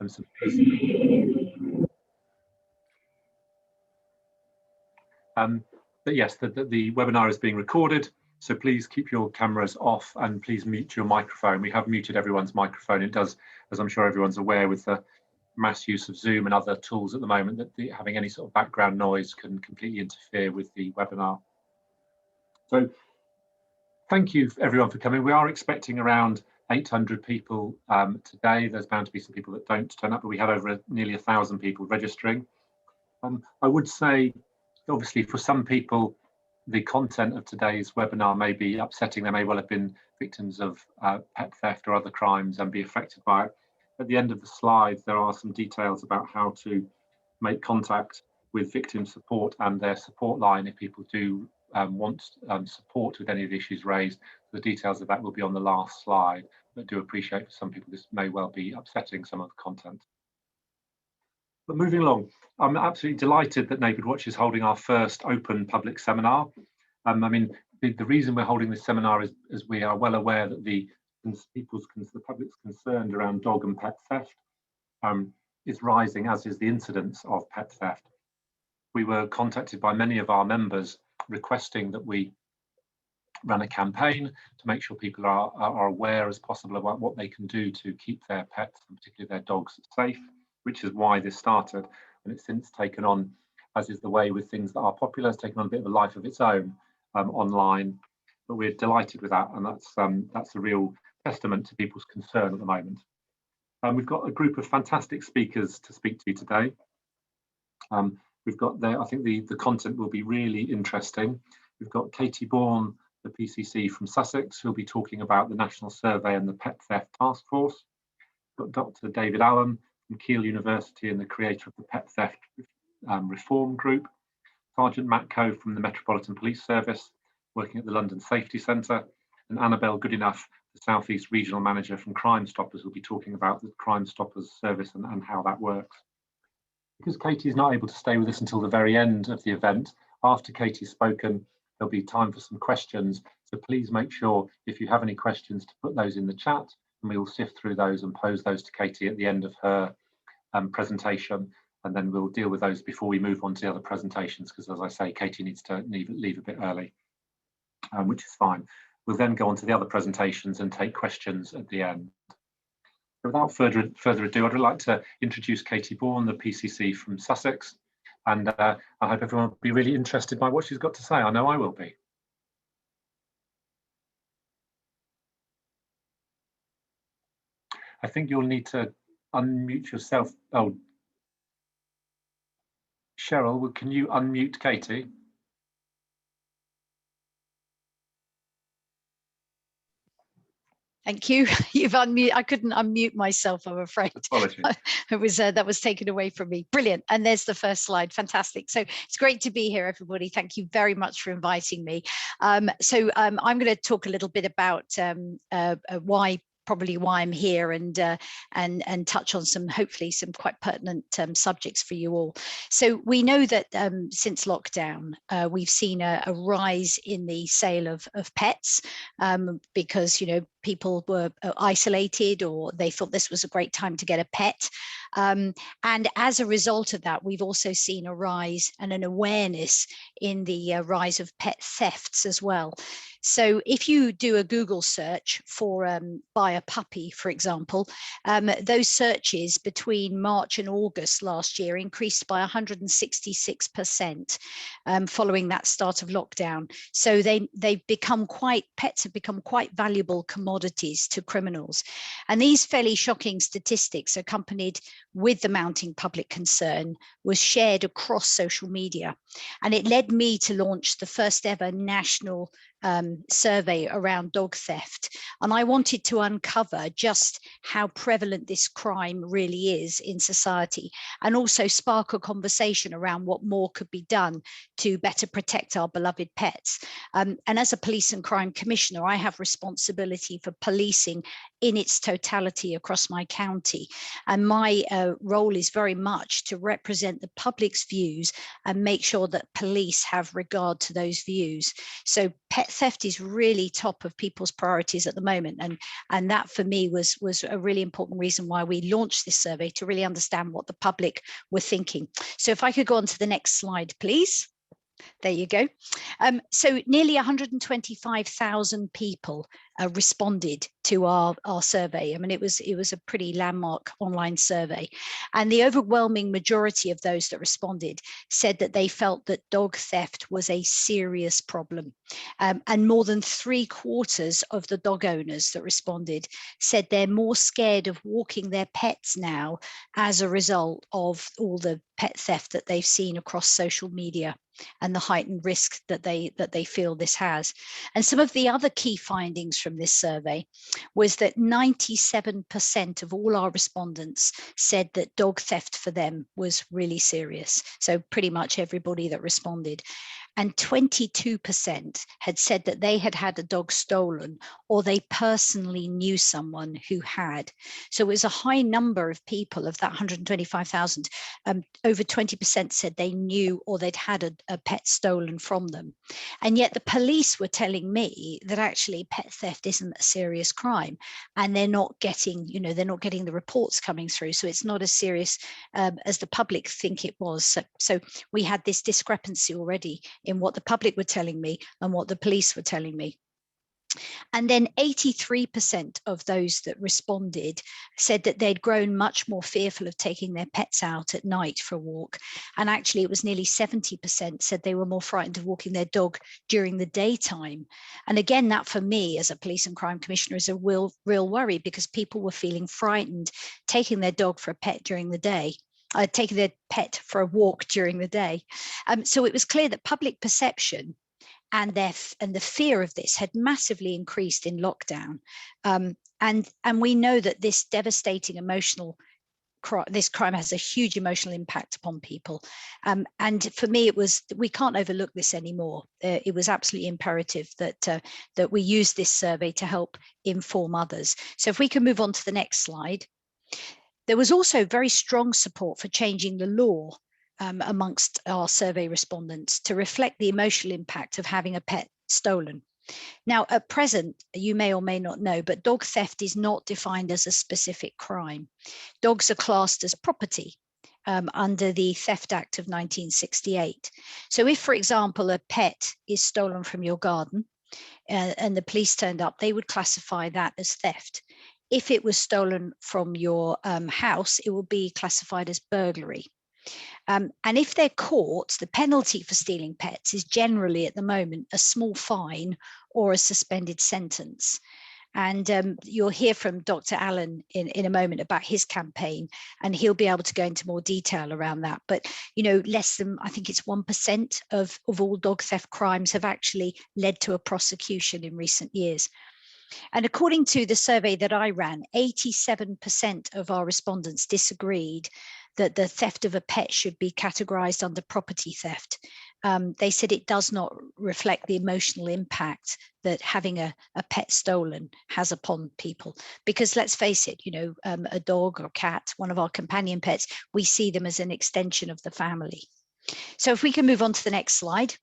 some but yes, the webinar is being recorded, so please keep your cameras off and please mute your microphone. We have muted everyone's microphone. It does, as I'm sure everyone's aware, with the mass use of Zoom and other tools at the moment, that having any sort of background noise can completely interfere with the webinar. So thank you everyone for coming. We are expecting around 800 people today. There's bound to be some people that don't turn up, but we had over nearly 1,000 people registering. I would say, obviously, for some people, the content of today's webinar may be upsetting. They may well have been victims of pet theft or other crimes and be affected by it. At the end of the slides, there are some details about how to make contact with victim support and their support line if people do want support with any of the issues raised. The details of that will be on the last slide, but do appreciate for some people this may well be upsetting some of the content. But moving along, I'm absolutely delighted that Neighbourhood Watch is holding our first open public seminar. I mean, the reason we're holding this seminar is we are well aware that the public's concerned around dog and pet theft is rising, as is the incidence of pet theft. We were contacted by many of our members requesting that we run a campaign to make sure people are aware as possible about what they can do to keep their pets, and particularly their dogs, safe, which is why this started. And it's since taken on, as is the way with things that are popular, it's taken on a bit of a life of its own online. But we're delighted with that, and that's a real testament to people's concern at the moment. We've got a group of fantastic speakers to speak to you today. We've got there, I think the content will be really interesting. We've got Katie Bourne, the PCC from Sussex, who'll be talking about the National Survey and the Pet Theft Task Force. We've got Dr. David Allen from Keele University and the creator of the Pet Theft Reform Group. Sergeant Matt Coe from the Metropolitan Police Service, working at the London Safety Centre, and Annabelle Goodenough, the South East Regional Manager from Crime Stoppers, will be talking about the Crime Stoppers service and how that works. Because Katie is not able to stay with us until the very end of the event, after Katie's spoken, there'll be time for some questions. So please make sure, if you have any questions, to put those in the chat, and we will sift through those and pose those to Katie at the end of her presentation. And then we'll deal with those before we move on to the other presentations, because as I say, Katie needs to leave a bit early, which is fine. We'll then go on to the other presentations and take questions at the end. Without further ado, I'd like to introduce Katie Bourne, the PCC from Sussex, and I hope everyone will be really interested by what she's got to say. I know I will be. I think you'll need to unmute yourself. Oh, Cheryl, can you unmute Katie? Thank you. You've unmuted. I couldn't unmute myself, I'm afraid. Apologies. It was that was taken away from me. Brilliant. And there's the first slide. Fantastic. So it's great to be here, everybody. Thank you very much for inviting me. I'm going to talk a little bit about why I'm here, and touch on hopefully some quite pertinent subjects for you all. So we know that since lockdown, we've seen a rise in the sale of pets because, you know, people were isolated, or they thought this was a great time to get a pet. And as a result of that, we've also seen a rise and an awareness in the rise of pet thefts as well. So if you do a Google search for buy a puppy, for example, those searches between March and August last year increased by 166% following that start of lockdown. So pets have become quite valuable commodities to criminals. And these fairly shocking statistics, accompanied with the mounting public concern, was shared across social media. And it led me to launch the first ever national survey around dog theft. And I wanted to uncover just how prevalent this crime really is in society, and also spark a conversation around what more could be done to better protect our beloved pets. And as a police and crime commissioner, I have responsibility for policing in its totality across my county. And my role is very much to represent the public's views and make sure that police have regard to those views. So pet theft is really top of people's priorities at the moment. And that for me was a really important reason why we launched this survey, to really understand what the public were thinking. So if I could go on to the next slide, please. There you go. So nearly 125,000 people responded to our survey. I mean, it was a pretty landmark online survey. And the overwhelming majority of those that responded said that they felt that dog theft was a serious problem. And more than 3/4 of the dog owners that responded said they're more scared of walking their pets now as a result of all the pet theft that they've seen across social media and the heightened risk that they feel this has. And some of the other key findings from this survey was that 97% of all our respondents said that dog theft for them was really serious. So pretty much everybody that responded. And 22% had said that they had had a dog stolen, or they personally knew someone who had. So it was a high number of people. Of that 125,000, over 20% said they knew or they'd had a pet stolen from them. And yet the police were telling me that actually pet theft isn't a serious crime, and they're not getting, they're not getting the reports coming through. So it's not as serious as the public think it was. So we had this discrepancy already in what the public were telling me and what the police were telling me. And then 83% of those that responded said that they'd grown much more fearful of taking their pets out at night for a walk. And actually, it was nearly 70% said they were more frightened of walking their dog during the daytime. And again, that for me as a police and crime commissioner is a real worry, because people were feeling frightened taking their dog for a pet during the day. Taking their pet for a walk during the day. So it was clear that public perception and the fear of this had massively increased in lockdown. And we know that this devastating this crime has a huge emotional impact upon people. And for me, we can't overlook this anymore. It was absolutely imperative that we use this survey to help inform others. So if we can move on to the next slide. There was also very strong support for changing the law amongst our survey respondents to reflect the emotional impact of having a pet stolen. Now, at present, you may or may not know, but dog theft is not defined as a specific crime. Dogs are classed as property under the Theft Act of 1968. So if, for example, a pet is stolen from your garden and the police turned up, they would classify that as theft. If it was stolen from your house, it will be classified as burglary. And if they're caught, the penalty for stealing pets is generally at the moment a small fine or a suspended sentence. And you'll hear from Dr. Allen in a moment about his campaign, and he'll be able to go into more detail around that. But, less than, I think it's 1% of all dog theft crimes have actually led to a prosecution in recent years. And according to the survey that I ran, 87% of our respondents disagreed that the theft of a pet should be categorized under property theft. They said it does not reflect the emotional impact that having a pet stolen has upon people. Because let's face it, a dog or cat, one of our companion pets, we see them as an extension of the family. So if we can move on to the next slide.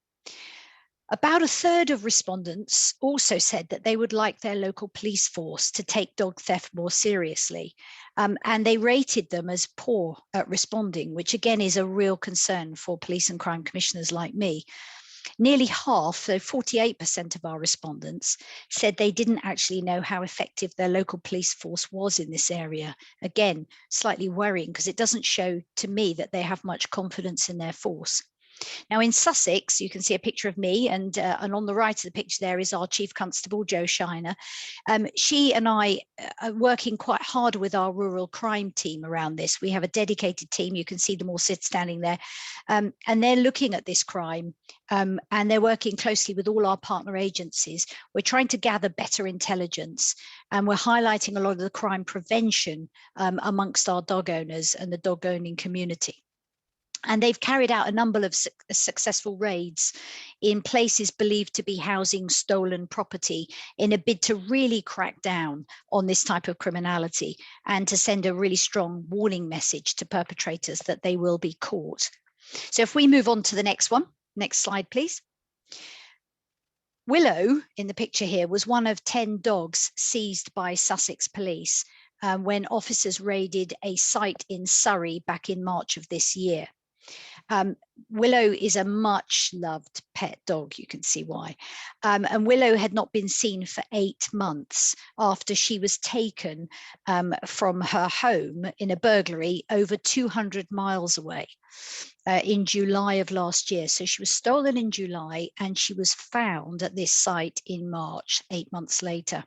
About a third of respondents also said that they would like their local police force to take dog theft more seriously. And they rated them as poor at responding, which again is a real concern for police and crime commissioners like me. Nearly half, so 48% of our respondents, said they didn't actually know how effective their local police force was in this area. Again, slightly worrying, because it doesn't show to me that they have much confidence in their force. Now in Sussex, you can see a picture of me, and on the right of the picture there is our Chief Constable, Jo Shiner. She and I are working quite hard with our rural crime team around this. We have a dedicated team, you can see them all standing there, and they're looking at this crime, and they're working closely with all our partner agencies. We're trying to gather better intelligence, and we're highlighting a lot of the crime prevention amongst our dog owners and the dog owning community. And they've carried out a number of successful raids in places believed to be housing stolen property in a bid to really crack down on this type of criminality and to send a really strong warning message to perpetrators that they will be caught. So if we move on to the next one, next slide, please. Willow in the picture here was one of 10 dogs seized by Sussex police when officers raided a site in Surrey back in March of this year. Willow is a much loved pet dog, you can see why. And Willow had not been seen for 8 months after she was taken from her home in a burglary over 200 miles away in July of last year. So she was stolen in July and she was found at this site in March, 8 months later,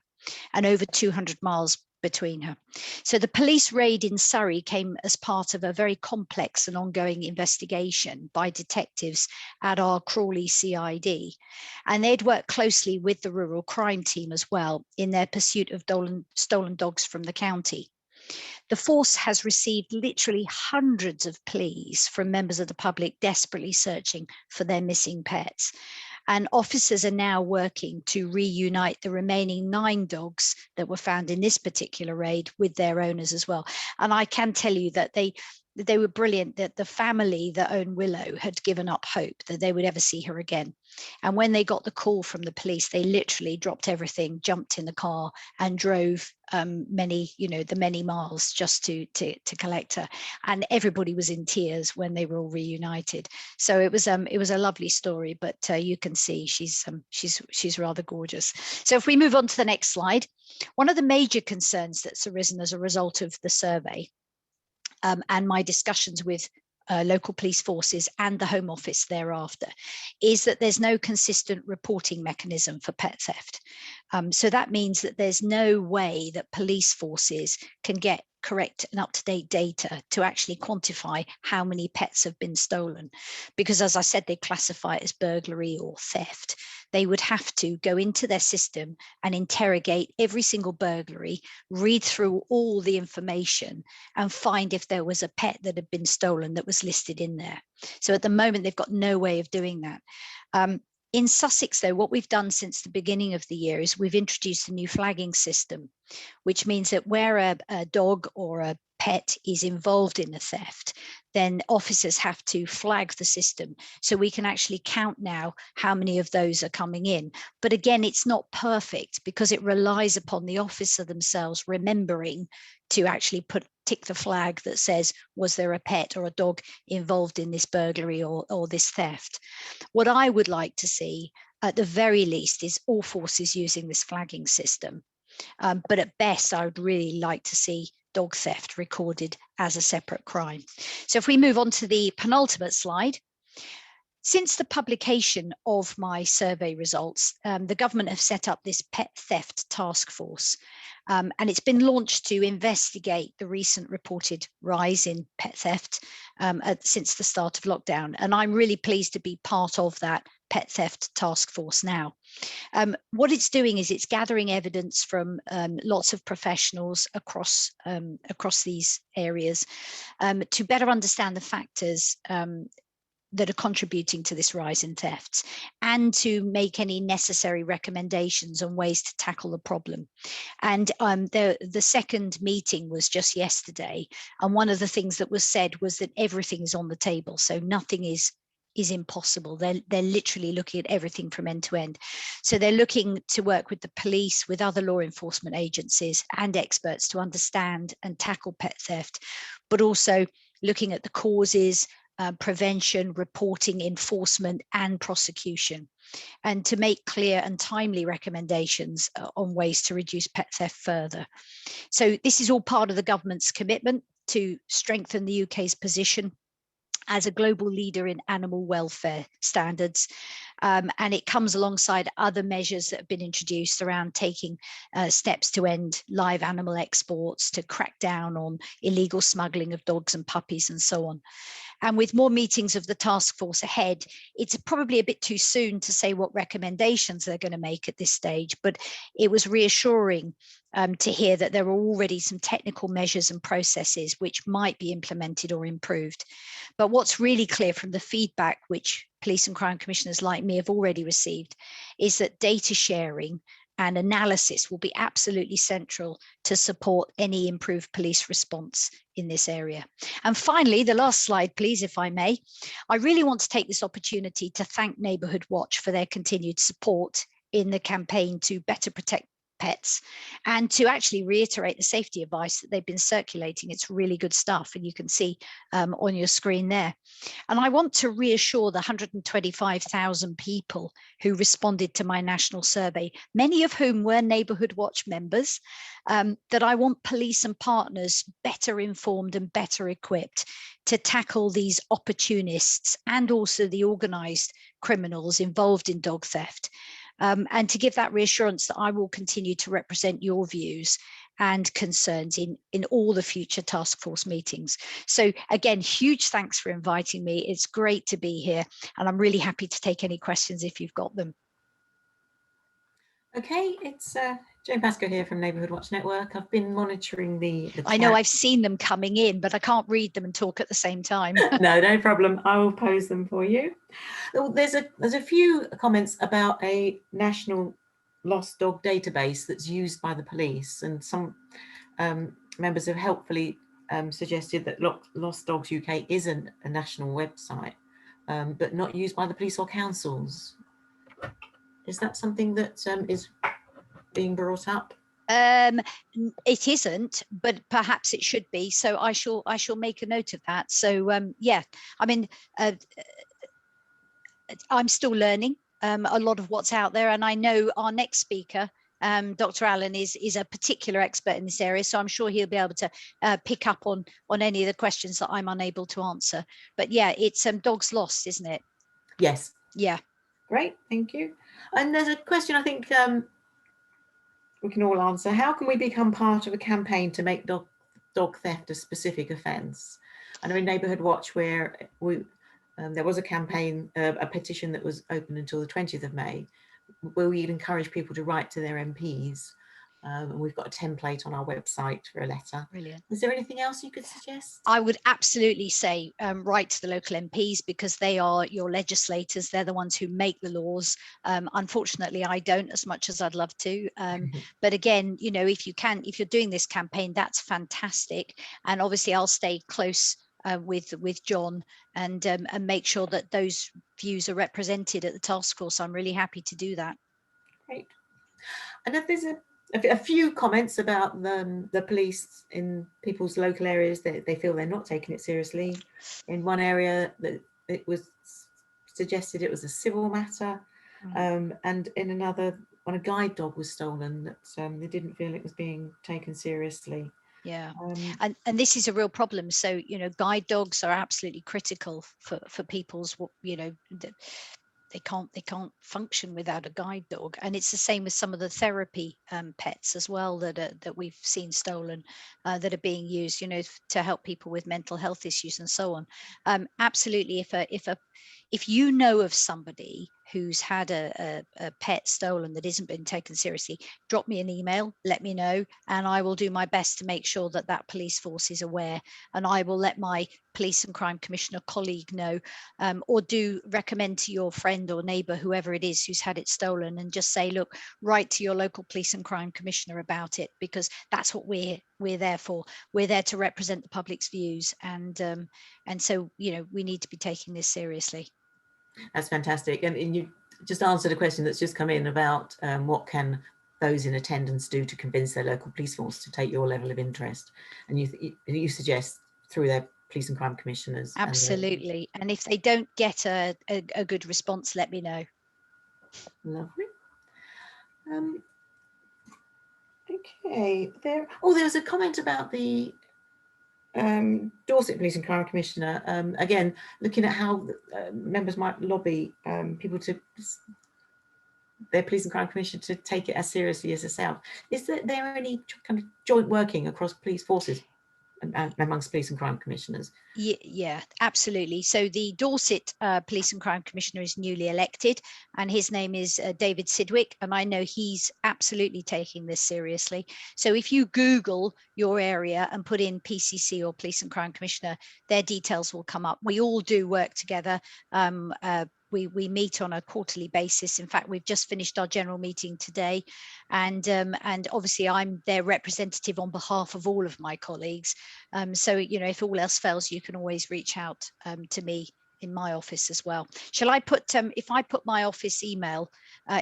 and over 200 miles between her. So the police raid in Surrey came as part of a very complex and ongoing investigation by detectives at our Crawley CID. And they'd worked closely with the rural crime team as well in their pursuit of stolen dogs from the county. The force has received literally hundreds of pleas from members of the public desperately searching for their missing pets. And officers are now working to reunite the remaining 9 dogs that were found in this particular raid with their owners as well. And I can tell you that they were brilliant, that the family that owned Willow had given up hope that they would ever see her again. And when they got the call from the police, they literally dropped everything, jumped in the car and drove the many miles just to collect her. And everybody was in tears when they were all reunited. So it was a lovely story, but you can see she's rather gorgeous. So if we move on to the next slide, one of the major concerns that's arisen as a result of the survey and my discussions with local police forces and the Home Office thereafter is that there's no consistent reporting mechanism for pet theft. So that means that there's no way that police forces can get correct and up-to-date data to actually quantify how many pets have been stolen. Because as I said, they classify it as burglary or theft. They would have to go into their system and interrogate every single burglary, read through all the information and find if there was a pet that had been stolen that was listed in there. So at the moment, they've got no way of doing that. In Sussex, though, what we've done since the beginning of the year is we've introduced a new flagging system, which means that where a dog or a pet is involved in a theft, then officers have to flag the system. So we can actually count now how many of those are coming in. But again, it's not perfect because it relies upon the officer themselves remembering to actually tick the flag that says, was there a pet or a dog involved in this burglary or this theft? What I would like to see at the very least is all forces using this flagging system. But at best, I would really like to see dog theft recorded as a separate crime. So if we move on to the penultimate slide, since the publication of my survey results, the government have set up this pet theft task force, and it's been launched to investigate the recent reported rise in pet theft since the start of lockdown. And I'm really pleased to be part of that pet theft task force now. What it's doing is it's gathering evidence from lots of professionals across these areas to better understand the factors that are contributing to this rise in thefts and to make any necessary recommendations on ways to tackle the problem. And the second meeting was just yesterday. And one of the things that was said was that everything is on the table. So nothing is impossible. They're literally looking at everything from end to end. So they're looking to work with the police, with other law enforcement agencies and experts to understand and tackle pet theft, but also looking at the causes, prevention, reporting, enforcement, and prosecution, and to make clear and timely recommendations on ways to reduce pet theft further. So this is all part of the government's commitment to strengthen the UK's position as a global leader in animal welfare standards. And it comes alongside other measures that have been introduced around taking steps to end live animal exports, to crack down on illegal smuggling of dogs and puppies and so on. And with more meetings of the task force ahead, it's probably a bit too soon to say what recommendations they're going to make at this stage, but it was reassuring to hear that there are already some technical measures and processes which might be implemented or improved. But what's really clear from the feedback which police and crime commissioners like me have already received is that data sharing and analysis will be absolutely central to support any improved police response in this area. And finally, the last slide, please, if I may. I really want to take this opportunity to thank Neighbourhood Watch for their continued support in the campaign to better protect pets, and to actually reiterate the safety advice that they've been circulating. It's really good stuff, and you can see on your screen there. And I want to reassure the 125,000 people who responded to my national survey, many of whom were Neighbourhood Watch members, that I want police and partners better informed and better equipped to tackle these opportunists and also the organised criminals involved in dog theft. And to give that reassurance that I will continue to represent your views and concerns in all the future task force meetings. So again, huge thanks for inviting me. It's great to be here, and I'm really happy to take any questions if you've got them. Okay, it's Jane Pascoe here from Neighbourhood Watch Network. I've been monitoring the I know I've seen them coming in, but I can't read them and talk at the same time. No problem. I will pose them for you. There's a few comments about a national lost dog database that's used by the police, and some members have helpfully suggested that Lost Dogs UK isn't a national website, but not used by the police or councils. Is that something that is being brought up? It isn't, but perhaps it should be. So I shall make a note of that. So yeah, I mean, I'm still learning a lot of what's out there, and I know our next speaker, Dr. Allen, is a particular expert in this area, so I'm sure he'll be able to pick up on any of the questions that I'm unable to answer. But yeah, it's Dogs Lost, isn't it? Yes. Yeah. Great, thank you. And there's a question I think we can all answer. How can we become part of a campaign to make dog theft a specific offence? I know in Neighbourhood Watch, where there was a campaign, a petition that was open until the 20th of May, where we'd encourage people to write to their MPs. And we've got a template on our website for a letter. Brilliant. Is there anything else you could suggest? I would absolutely say write to the local MPs, because they are your legislators. They're the ones who make the laws. Unfortunately, I don't, as much as I'd love to. But again, you know, if you're doing this campaign, that's fantastic. And obviously, I'll stay close with John and make sure that those views are represented at the task force. I'm really happy to do that. Great. And if there's a few comments about the police in people's local areas, that they feel they're not taking it seriously. In one area, that it was suggested it was a civil matter, and in another, when a guide dog was stolen, that they didn't feel it was being taken seriously. Yeah, and this is a real problem. So, you know, guide dogs are absolutely critical for people's, you know, they can't function without a guide dog. And it's the same with some of the therapy pets as well that we've seen stolen, that are being used, you know, to help people with mental health issues and so on. Absolutely, if you know of somebody who's had a pet stolen that isn't been taken seriously, drop me an email, let me know, and I will do my best to make sure that that police force is aware. And I will let my police and crime commissioner colleague know, or do recommend to your friend or neighbour, whoever it is who's had it stolen, and just say, look, write to your local police and crime commissioner about it, because that's what we're there for. We're there to represent the public's views, and so, you know, we need to be taking this seriously. That's fantastic. And you just answered a question that's just come in about what can those in attendance do to convince their local police force to take your level of interest. And you suggest through their police and crime commissioners. Absolutely. And if they don't get a good response, let me know. Lovely. Okay. There was a comment about the Dorset Police and Crime Commissioner, again, looking at how members might lobby people to their Police and Crime Commissioner to take it as seriously as herself. Is there any kind of joint working across police forces amongst police and crime commissioners? Yeah, absolutely. So the Dorset Police and Crime Commissioner is newly elected, and his name is David Sidwick, and I know he's absolutely taking this seriously. So if you Google your area and put in PCC or Police and Crime Commissioner, their details will come up. We all do work together. We meet on a quarterly basis. In fact, we've just finished our general meeting today, and obviously I'm their representative on behalf of all of my colleagues. So, you know, if all else fails, you can always reach out to me in my office as well. Shall I put, if I put my office email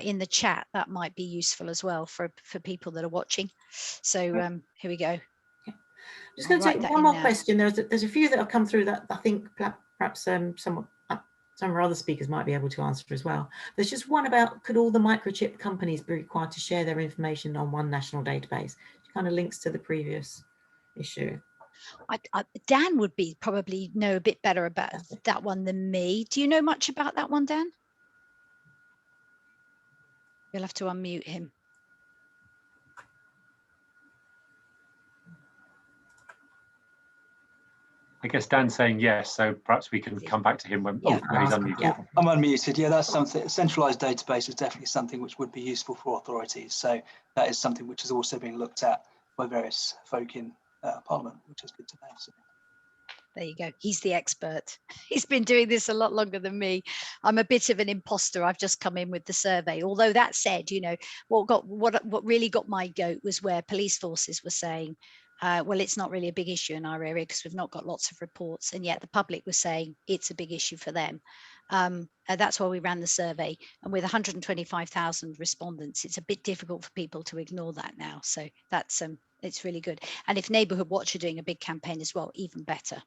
in the chat, that might be useful as well for people that are watching. So here we go. Just going to take one more question. There's a few that have come through that I think perhaps some of our other speakers might be able to answer as well. There's just one about, could all the microchip companies be required to share their information on one national database? It kind of links to the previous issue. Dan would probably know a bit better about that one than me. Do you know much about that one, Dan? You'll have to unmute him. I guess Dan's saying yes, so perhaps we can come back to him when he's unmuted. Yeah, I'm unmuted. Yeah, that's something. A centralised database is definitely something which would be useful for authorities. So that is something which is also being looked at by various folk in Parliament, which is good to know. So. There you go. He's the expert. He's been doing this a lot longer than me. I'm a bit of an imposter. I've just come in with the survey. Although that said, you know, what really got my goat was where police forces were saying, well, it's not really a big issue in our area because we've not got lots of reports, and yet the public was saying it's a big issue for them. That's why we ran the survey, and with 125,000 respondents, it's a bit difficult for people to ignore that now. So that's it's really good. And if Neighbourhood Watch are doing a big campaign as well, even better.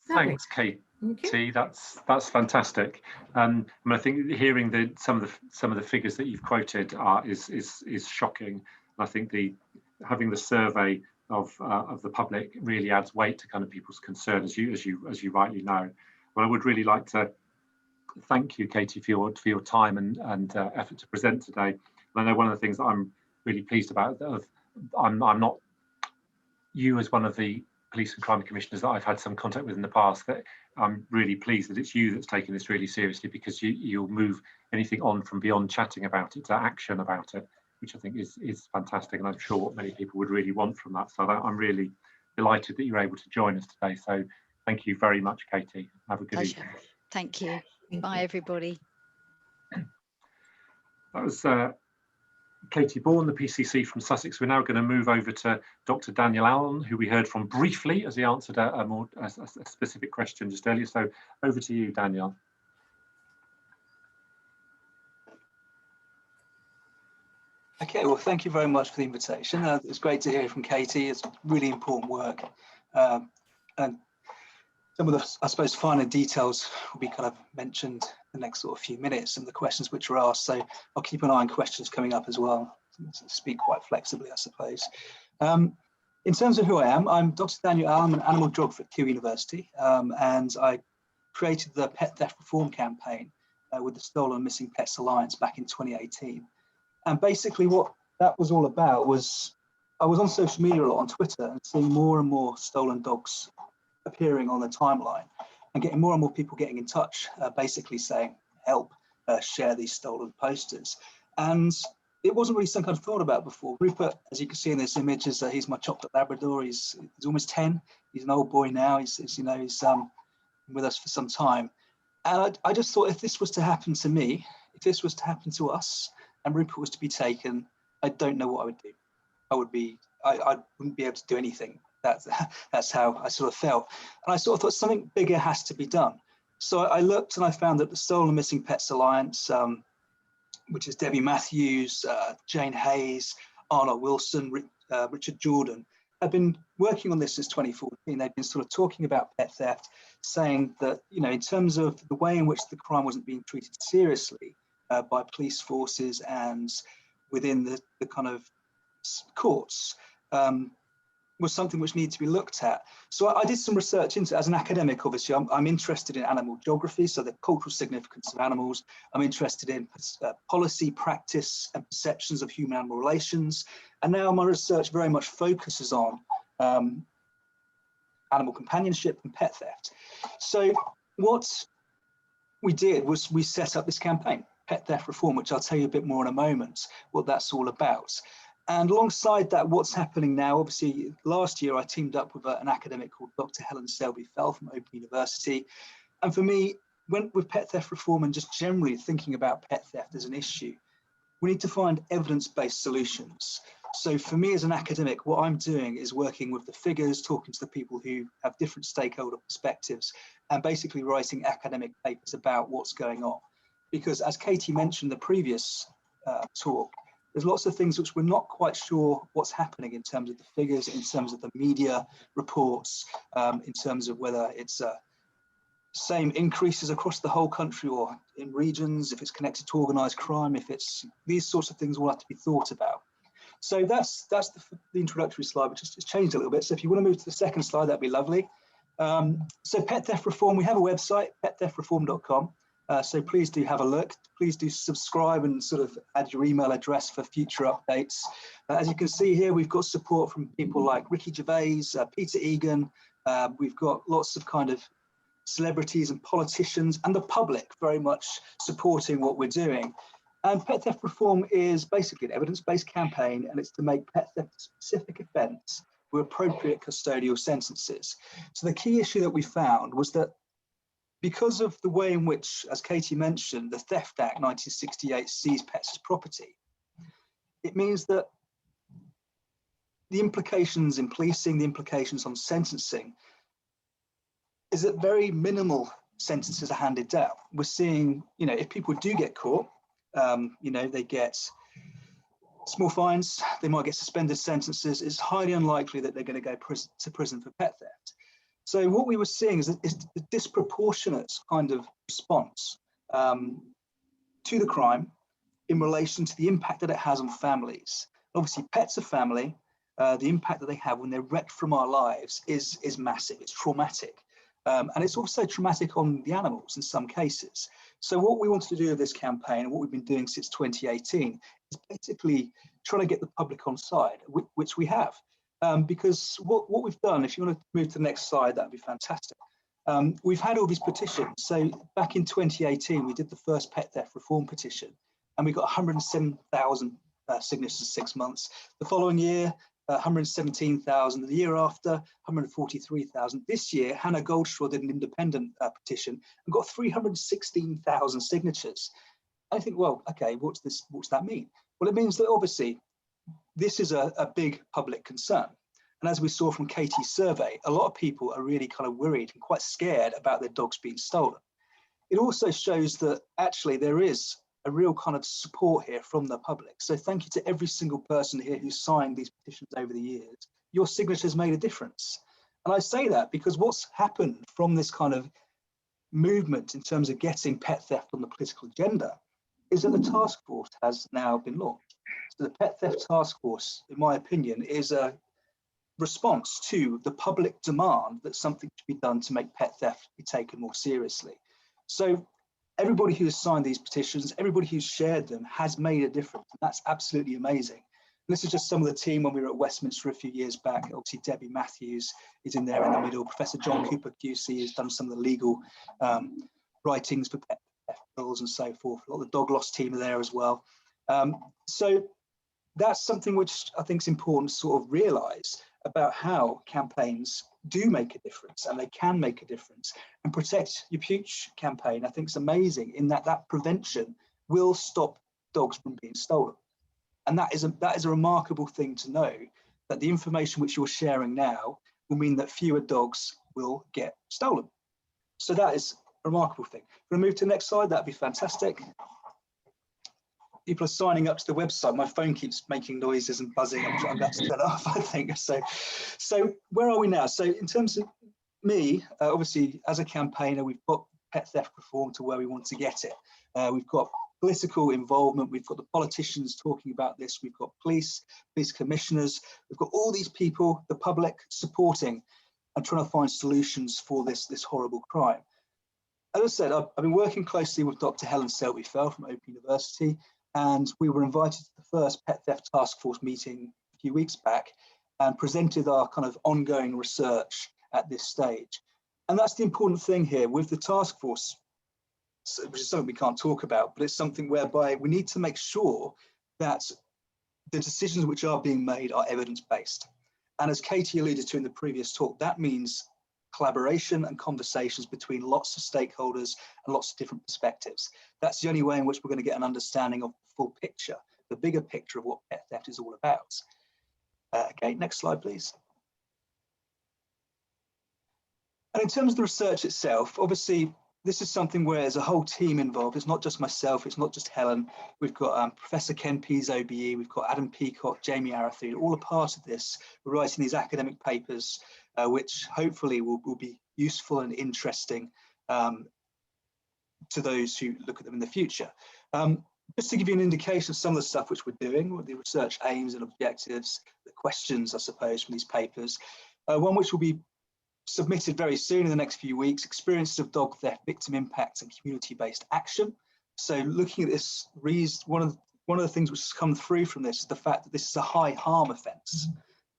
Thanks, Katie. That's fantastic. I think hearing some of the figures that you've quoted is shocking. I think having the survey of the public really adds weight to kind of people's concern, as you rightly know. But I would really like to thank you, Katie, for your time and effort to present today. And I know one of the things that I'm really pleased about, I'm not you as one of the police and crime commissioners that I've had some contact with in the past, that I'm really pleased that it's you that's taking this really seriously, because you'll move anything on from beyond chatting about it to action about it, which I think is fantastic, and I'm sure what many people would really want from that. So I'm really delighted that you're able to join us today. So thank you very much, Katie. Have a good evening. Thank you. Bye, everybody. That was Katie Bourne, the PCC from Sussex. We're now going to move over to Dr. Daniel Allen, who we heard from briefly as he answered a specific question just earlier. So over to you, Daniel. Okay, well, thank you very much for the invitation. It's great to hear from Katie. It's really important work. And some of the, I suppose, finer details will be kind of mentioned the next sort of few minutes, and the questions which are asked. So I'll keep an eye on questions coming up as well. Speak quite flexibly, I suppose. In terms of who I am, I'm Dr. Daniel Allen, an animal geographer at Kew University, and I created the Pet Theft Reform campaign with the Stolen and Missing Pets Alliance back in 2018. And basically what that was all about was, I was on social media a lot, on Twitter, and seeing more and more stolen dogs appearing on the timeline, and getting more and more people getting in touch, basically saying, help, share these stolen posters. And it wasn't really something I'd thought about before. Rupert, as you can see in this image, he's my chocolate Labrador. He's almost 10. He's an old boy now. He's with us for some time. And I just thought, if this was to happen to me, if this was to happen to us, and Rupert was to be taken, I don't know what I would do. I wouldn't be able to do anything. That's how I sort of felt. And I sort of thought something bigger has to be done. So I looked and I found that the Stolen and Missing Pets Alliance, which is Debbie Matthews, Jane Hayes, Arnold Wilson, Richard Jordan, have been working on this since 2014. They've been sort of talking about pet theft, saying that, you know, in terms of the way in which the crime wasn't being treated seriously by police forces and within the kind of courts, was something which needed to be looked at. So I did some research into it. As an academic, obviously, I'm interested in animal geography, so the cultural significance of animals. I'm interested in policy, practice, and perceptions of human-animal relations. And now my research very much focuses on animal companionship and pet theft. So what we did was we set up this campaign, Pet Theft Reform, which I'll tell you a bit more in a moment, what that's all about. And alongside that, what's happening now, obviously, last year I teamed up with an academic called Dr. Helen Selby-Fell from Open University. And for me, with pet theft reform and just generally thinking about pet theft as an issue, we need to find evidence-based solutions. So for me as an academic, what I'm doing is working with the figures, talking to the people who have different stakeholder perspectives, and basically writing academic papers about what's going on. Because as Katie mentioned in the previous talk, there's lots of things which we're not quite sure what's happening in terms of the figures, in terms of the media reports, in terms of whether it's same increases across the whole country or in regions, if it's connected to organised crime, if it's these sorts of things will have to be thought about. So that's the introductory slide, which has changed a little bit. So if you want to move to the second slide, that'd be lovely. So pet theft reform, we have a website, pettheftreform.com. So please do have a look. Please do subscribe and sort of add your email address for future updates. As you can see here, we've got support from people like Ricky Gervais, Peter Egan. We've got lots of kind of celebrities and politicians and the public very much supporting what we're doing. And pet theft reform is basically an evidence-based campaign, and it's to make pet theft a specific offence with appropriate custodial sentences. So the key issue that we found was that because of the way in which, as Katie mentioned, the Theft Act 1968 sees pets as property, it means that the implications in policing, the implications on sentencing, is that very minimal sentences are handed down. We're seeing, you know, if people do get caught, you know, they get small fines, they might get suspended sentences. It's highly unlikely that they're going to go to prison for pet theft. So what we were seeing is the disproportionate kind of response to the crime in relation to the impact that it has on families. Obviously, pets are family. The impact that they have when they're wrecked from our lives is massive. It's traumatic. And it's also traumatic on the animals in some cases. So what we wanted to do with this campaign, and what we've been doing since 2018, is basically trying to get the public on side, which we have. Because what we've done, if you want to move to the next slide, that'd be fantastic. We've had all these petitions. So back in 2018, we did the first pet theft reform petition, and we got 107,000 signatures in 6 months. The following year, 117,000. The year after, 143,000. This year, Hannah Goldstraw did an independent petition and got 316,000 signatures. I think, well, okay, what's that mean? Well, it means that obviously this is a big public concern. And as we saw from Katie's survey, a lot of people are really kind of worried and quite scared about their dogs being stolen. It also shows that actually there is a real kind of support here from the public. So thank you to every single person here who signed these petitions over the years. Your signatures made a difference. And I say that because what's happened from this kind of movement in terms of getting pet theft on the political agenda is that the task force has now been launched. So the Pet Theft Task Force, in my opinion, is a response to the public demand that something should be done to make pet theft be taken more seriously. So everybody who has signed these petitions, everybody who's shared them has made a difference. And that's absolutely amazing. And this is just some of the team when we were at Westminster a few years back. Obviously, Debbie Matthews is in there in the middle. Professor John Cooper QC has done some of the legal writings for pet theft bills and so forth. A lot of the dog loss team are there as well. So that's something which I think is important to sort of realise about how campaigns do make a difference, and they can make a difference. And Protect Your Pooch campaign, I think, is amazing in that prevention will stop dogs from being stolen. And that is a remarkable thing to know, that the information which you're sharing now will mean that fewer dogs will get stolen. So that is a remarkable thing. If we move to the next slide, that'd be fantastic. People are signing up to the website. My phone keeps making noises and buzzing. I'm going to have to turn it off, I think. So where are we now? So in terms of me, obviously, as a campaigner, we've got pet theft reform to where we want to get it. We've got political involvement. We've got the politicians talking about this. We've got police commissioners. We've got all these people, the public, supporting and trying to find solutions for this horrible crime. As I said, I've been working closely with Dr. Helen Selby-Fell from Open University, and we were invited to the first Pet Theft Task Force meeting a few weeks back and presented our kind of ongoing research at this stage. And that's the important thing here with the task force, which is something we can't talk about, but it's something whereby we need to make sure that the decisions which are being made are evidence-based. And as Katie alluded to in the previous talk, that means collaboration and conversations between lots of stakeholders and lots of different perspectives. That's the only way in which we're going to get an understanding of the full picture, the bigger picture of what pet theft is all about. Okay, next slide, please. And in terms of the research itself, obviously, this is something where there's a whole team involved. It's not just myself, it's not just Helen. We've got Professor Ken Pease, OBE, we've got Adam Peacock, Jamie Arathune, all a part of this. We're writing these academic papers, which hopefully will be useful and interesting to those who look at them in the future. Just to give you an indication of some of the stuff which we're doing, the research aims and objectives, the questions, I suppose, from these papers. One which will be submitted very soon in the next few weeks, experiences of dog theft, victim impact and community-based action. So looking at this, one of the things which has come through from this is the fact that this is a high harm offence.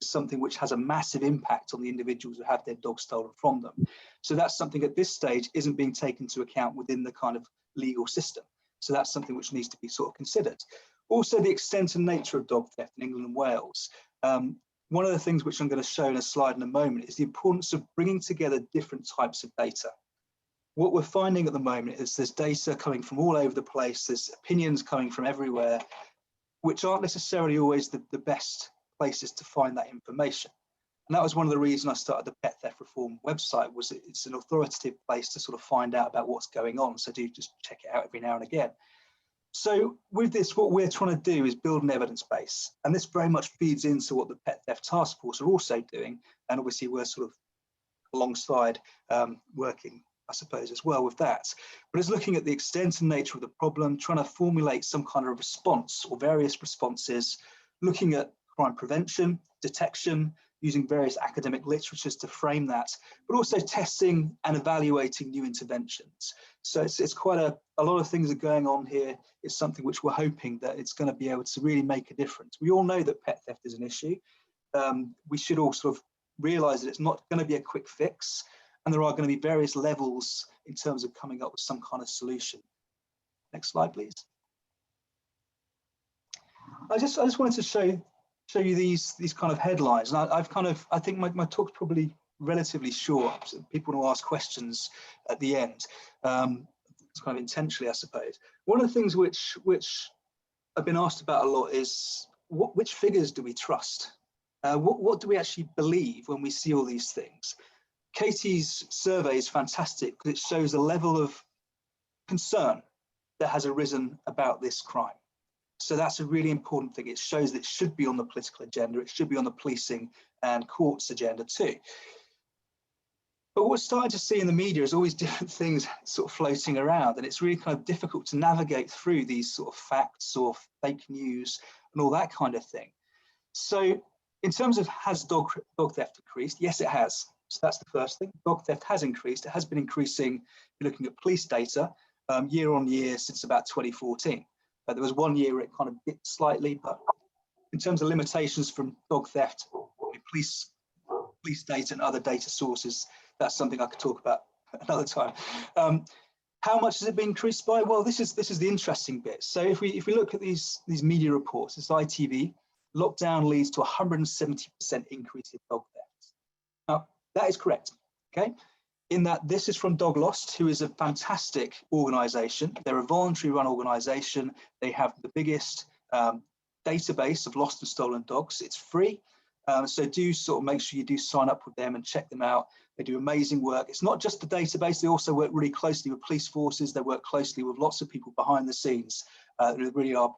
It's something which has a massive impact on the individuals who have their dog stolen from them. So that's something at this stage isn't being taken into account within the kind of legal system. So that's something which needs to be sort of considered. Also, the extent and nature of dog theft in England and Wales. One of the things which I'm going to show in a slide in a moment is the importance of bringing together different types of data. What we're finding at the moment is there's data coming from all over the place, there's opinions coming from everywhere, which aren't necessarily always the best places to find that information. And that was one of the reasons I started the Pet Theft Reform website, was it's an authoritative place to sort of find out about what's going on. So do just check it out every now and again. So with this, what we're trying to do is build an evidence base. And this very much feeds into what the Pet Theft Task Force are also doing. And obviously we're sort of alongside working, I suppose, as well with that. But it's looking at the extent and nature of the problem, trying to formulate some kind of response or various responses, looking at crime prevention, detection, using various academic literatures to frame that, but also testing and evaluating new interventions. So it's quite a lot of things are going on here. It's something which we're hoping that it's going to be able to really make a difference. We all know that pet theft is an issue. We should all sort of realise that it's not going to be a quick fix, and there are going to be various levels in terms of coming up with some kind of solution. Next slide, please. I just wanted to show you these kind of headlines, and I think my talk's probably relatively short. So people want to ask questions at the end. It's kind of intentionally, I suppose. One of the things which I've been asked about a lot is which figures do we trust? What do we actually believe when we see all these things? Katie's survey is fantastic because it shows a level of concern that has arisen about this crime. So that's a really important thing. It shows that it should be on the political agenda. It should be on the policing and courts agenda too. But what we're starting to see in the media is always different things sort of floating around, and it's really kind of difficult to navigate through these sort of facts or fake news and all that kind of thing. So in terms of has dog theft increased? Yes, it has. So that's the first thing. Dog theft has increased. It has been increasing, if you're looking at police data, year on year since about 2014. There was 1 year where it kind of dipped slightly, but in terms of limitations from dog theft, police data and other data sources, that's something I could talk about another time. How much has it been increased by? Well, this is the interesting bit. So if we look at these media reports, this ITV, lockdown leads to 170% increase in dog theft. Now, that is correct, okay? In that this is from Dog Lost, who is a fantastic organisation. They're a voluntary run organisation. They have the biggest database of lost and stolen dogs. It's free. So do sort of make sure you do sign up with them and check them out. They do amazing work. It's not just the database. They also work really closely with police forces. They work closely with lots of people behind the scenes who really are,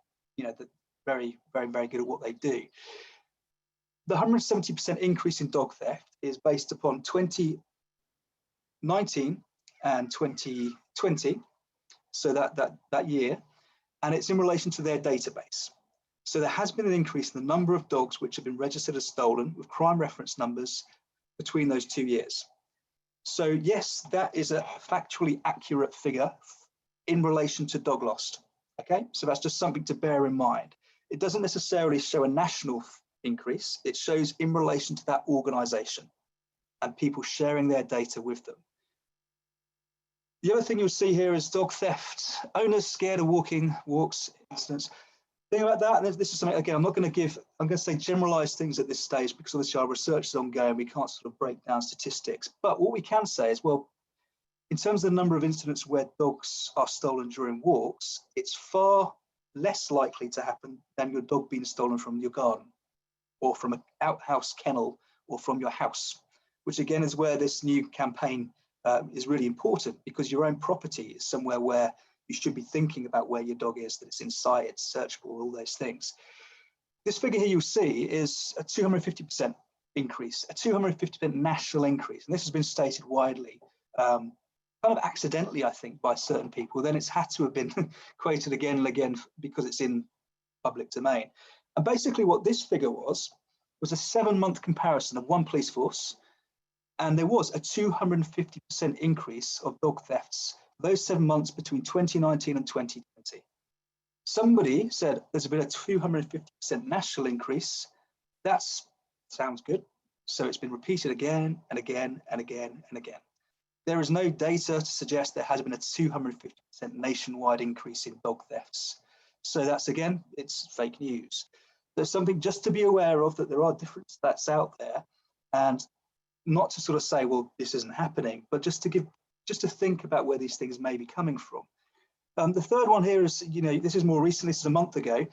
very, very, very good at what they do. The 170% increase in dog theft is based upon 2019 and 2020, so that year, and it's in relation to their database. So there has been an increase in the number of dogs which have been registered as stolen with crime reference numbers between those 2 years. So yes, that is a factually accurate figure in relation to dog lost. Okay, so that's just something to bear in mind. It doesn't necessarily show a national increase. It shows in relation to that organisation and people sharing their data with them. The other thing you'll see here is dog theft. Owners scared of walks incidents. Think about that. And this is something, again, I'm going to say generalized things at this stage because obviously our research is ongoing. We can't sort of break down statistics. But what we can say is, well, in terms of the number of incidents where dogs are stolen during walks, it's far less likely to happen than your dog being stolen from your garden. or from an outhouse kennel, or from your house, which again is where this new campaign is really important, because your own property is somewhere where you should be thinking about where your dog is, that it's in sight, it's searchable, all those things. This figure here you'll see is a 250% increase, a 250% national increase. And this has been stated widely, kind of accidentally, I think, by certain people. Then it's had to have been quoted again and again because it's in public domain. And basically what this figure was a 7-month comparison of one police force, and there was a 250% increase of dog thefts those 7 months between 2019 and 2020. Somebody said there's been a 250% national increase. That sounds good. So it's been repeated again and again and again and again. There is no data to suggest there has been a 250% nationwide increase in dog thefts. So that's, again, it's fake news. There's something just to be aware of, that there are different stats out there, and not to sort of say, well, this isn't happening, but just to think about where these things may be coming from. The third one here is, this is more recent, this is a month ago.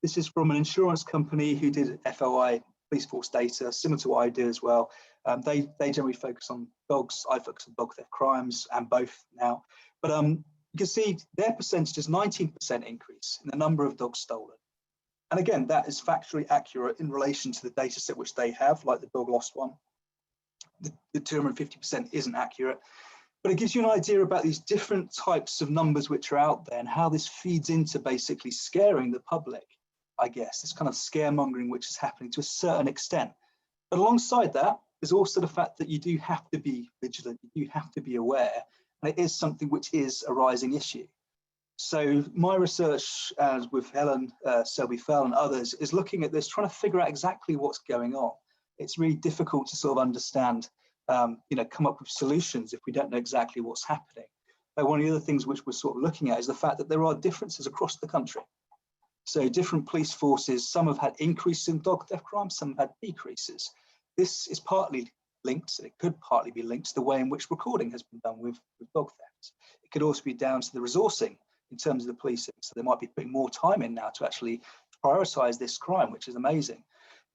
This is from an insurance company who did FOI, police force data, similar to what I do as well. They generally focus on dogs. I focus on dog theft crimes, and both now. But you can see their percentage is 19% increase in the number of dogs stolen. And again, that is factually accurate in relation to the data set which they have, like the dog lost one. The 250% isn't accurate, but it gives you an idea about these different types of numbers which are out there and how this feeds into basically scaring the public, I guess. This kind of scaremongering which is happening to a certain extent. But alongside that, there's also the fact that you do have to be vigilant, you do have to be aware, and it is something which is a rising issue. So my research, as with Helen, Selby Fell and others, is looking at this, trying to figure out exactly what's going on. It's really difficult to sort of understand, come up with solutions if we don't know exactly what's happening. One of the other things which we're sort of looking at is the fact that there are differences across the country. So different police forces, some have had increases in dog theft crime, some have had decreases. This is partly linked, it could partly be linked to the way in which recording has been done with dog theft. It could also be down to the resourcing in terms of the policing. So they might be putting more time in now to actually prioritise this crime, which is amazing.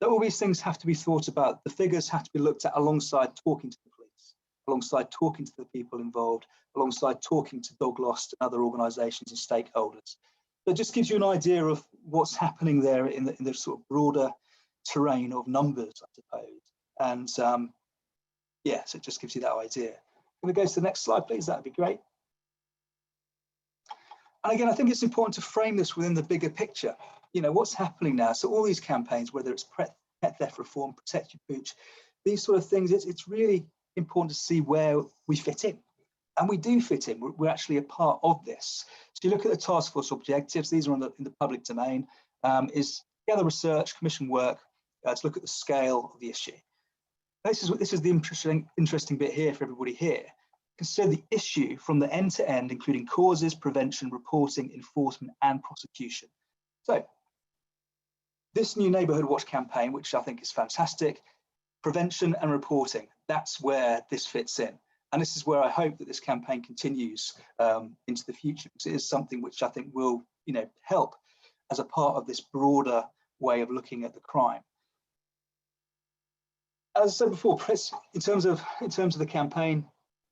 All these things have to be thought about. The figures have to be looked at alongside talking to the police, alongside talking to the people involved, alongside talking to Dog Lost and other organisations and stakeholders. So it just gives you an idea of what's happening there in the sort of broader terrain of numbers, I suppose. And so it just gives you that idea. Can we go to the next slide, please? That'd be great. And again, I think it's important to frame this within the bigger picture. What's happening now? So all these campaigns, whether it's pet theft reform, protect your pooch, these sort of things, it's really important to see where we fit in. And we do fit in. We're actually a part of this. So you look at the task force objectives, these are in the public domain, is gather research, commission work, to look at the scale of the issue. This is the interesting bit here for everybody here. Consider the issue from the end to end, including causes, prevention, reporting, enforcement, and prosecution. So this new Neighbourhood Watch campaign, which I think is fantastic, prevention and reporting, that's where this fits in. And this is where I hope that this campaign continues into the future, because it is something which I think will, help as a part of this broader way of looking at the crime. As I said before, in terms of the campaign,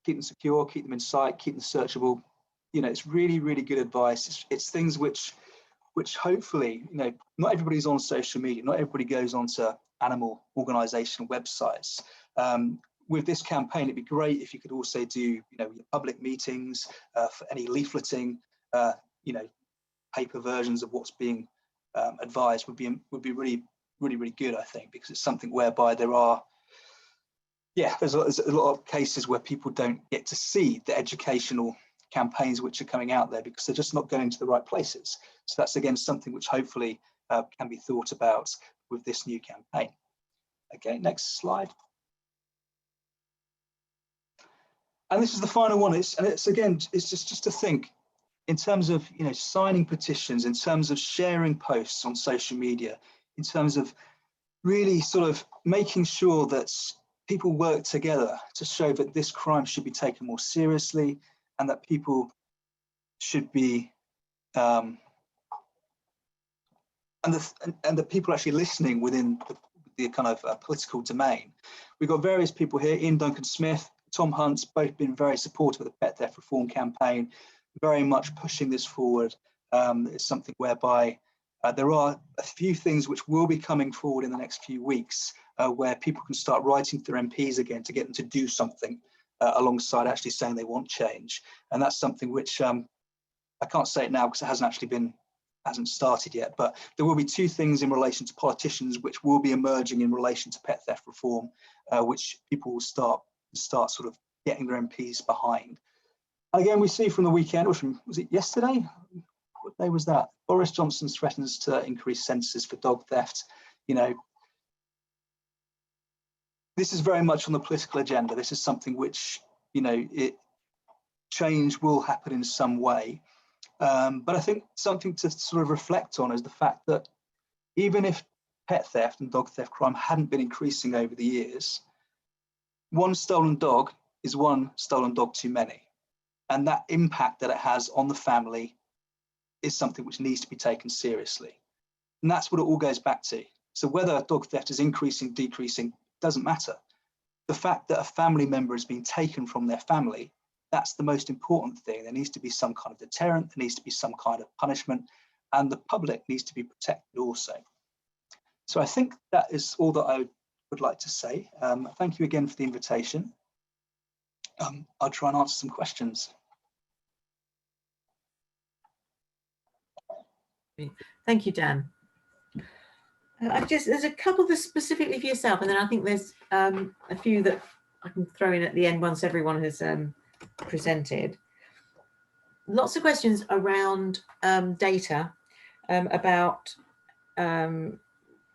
keep them secure, keep them in sight, keep them searchable. It's really, really good advice. It's things which hopefully, not everybody's on social media, not everybody goes onto animal organisation websites. With this campaign, it'd be great if you could also do, your public meetings, for any leafleting, paper versions of what's being advised would be really, really, really good, I think, because it's something whereby there's a lot of cases where people don't get to see the educational campaigns which are coming out there because they're just not going to the right places. So that's, again, something which hopefully can be thought about with this new campaign. Okay, next slide. And this is the final one. It's just to think in terms of, signing petitions, in terms of sharing posts on social media, in terms of really sort of making sure that people work together to show that this crime should be taken more seriously and that people should be the people actually listening within the kind of political domain. We've got various people here, Ian Duncan Smith, Tom Hunt's both been very supportive of the pet theft reform campaign, very much pushing this forward. It's something whereby there are a few things which will be coming forward in the next few weeks, where people can start writing to their MPs again to get them to do something alongside actually saying they want change. And that's something which I can't say it now because it hasn't started yet, but there will be two things in relation to politicians which will be emerging in relation to pet theft reform, which people will start sort of getting their MPs behind. And again, we see from the weekend, or from, was it yesterday? What day was that? Boris Johnson threatens to increase sentences for dog theft. You know, this is very much on the political agenda. This is something which, you know, change will happen in some way. But I think something to sort of reflect on is the fact that even if pet theft and dog theft crime hadn't been increasing over the years, one stolen dog is one stolen dog too many. And that impact that it has on the family is something which needs to be taken seriously. And that's what it all goes back to. So whether dog theft is increasing, decreasing, doesn't matter. The fact that a family member is being taken from their family, that's the most important thing. There needs to be some kind of deterrent, there needs to be some kind of punishment, and the public needs to be protected also. So I think that is all that I would like to say. Thank you again for the invitation. I'll try and answer some questions. Thank you, Dan. There's a couple that specifically for yourself, and then I think there's a few that I can throw in at the end once everyone has presented. Lots of questions around data, about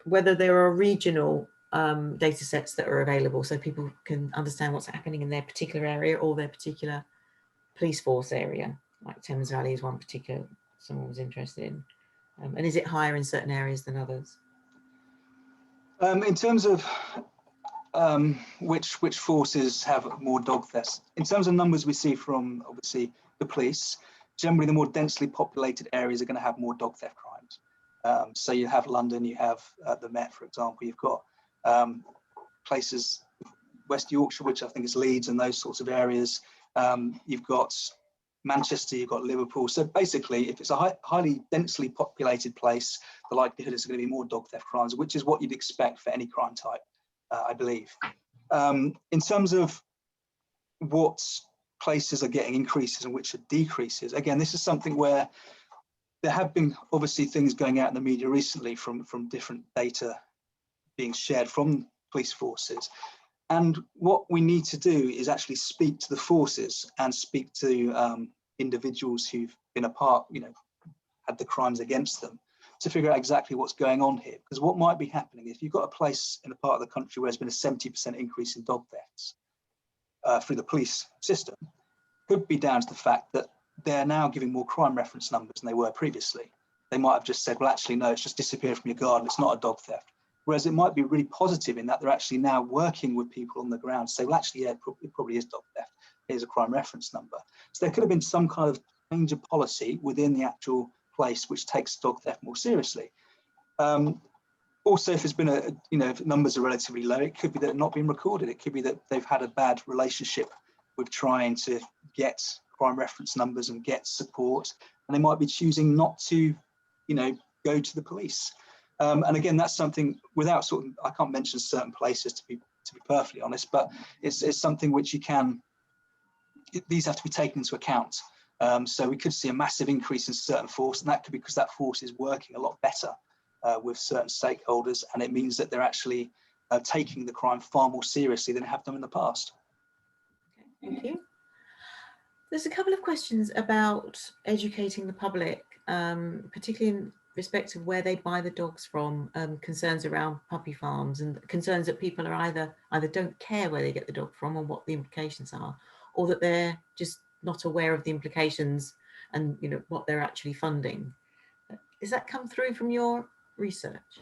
whether there are regional data sets that are available so people can understand what's happening in their particular area or their particular police force area, like Thames Valley is one particular someone was interested in. And is it higher in certain areas than others? In terms of which forces have more dog thefts, in terms of numbers we see from obviously the police, generally the more densely populated areas are going to have more dog theft crimes. So you have London, you have the Met, for example, you've got places, West Yorkshire, which I think is Leeds and those sorts of areas. You've got Manchester, you've got Liverpool. So basically, if it's a highly densely populated place, the likelihood is going to be more dog theft crimes, which is what you'd expect for any crime type, I believe. In terms of what places are getting increases and which are decreases, again, this is something where there have been obviously things going out in the media recently from different data being shared from police forces. And what we need to do is actually speak to the forces and speak to individuals who've been a part, you know, had the crimes against them, to figure out exactly what's going on here. Because what might be happening, if you've got a place in a part of the country where there's been a 70% increase in dog thefts through the police system, could be down to the fact that they're now giving more crime reference numbers than they were previously. They might have just said, well, actually, no, it's just disappeared from your garden. It's not a dog theft. Whereas it might be really positive in that they're actually now working with people on the ground to say, well, actually, yeah, it probably is dog theft. Here's a crime reference number. So there could have been some kind of change of policy within the actual place which takes dog theft more seriously. Also, if there's been if numbers are relatively low, it could be that they're not being recorded. It could be that they've had a bad relationship with trying to get crime reference numbers and get support, and they might be choosing not to, go to the police. And again, that's something without I can't mention certain places to be perfectly honest, but it's something which these have to be taken into account. So we could see a massive increase in certain force, and that could be because that force is working a lot better with certain stakeholders, and it means that they're actually taking the crime far more seriously than they have done in the past. Okay, thank you. There's a couple of questions about educating the public, particularly in respect of where they buy the dogs from, concerns around puppy farms and concerns that people are either don't care where they get the dog from or what the implications are, or that they're just not aware of the implications and what they're actually funding. Does that come through from your research?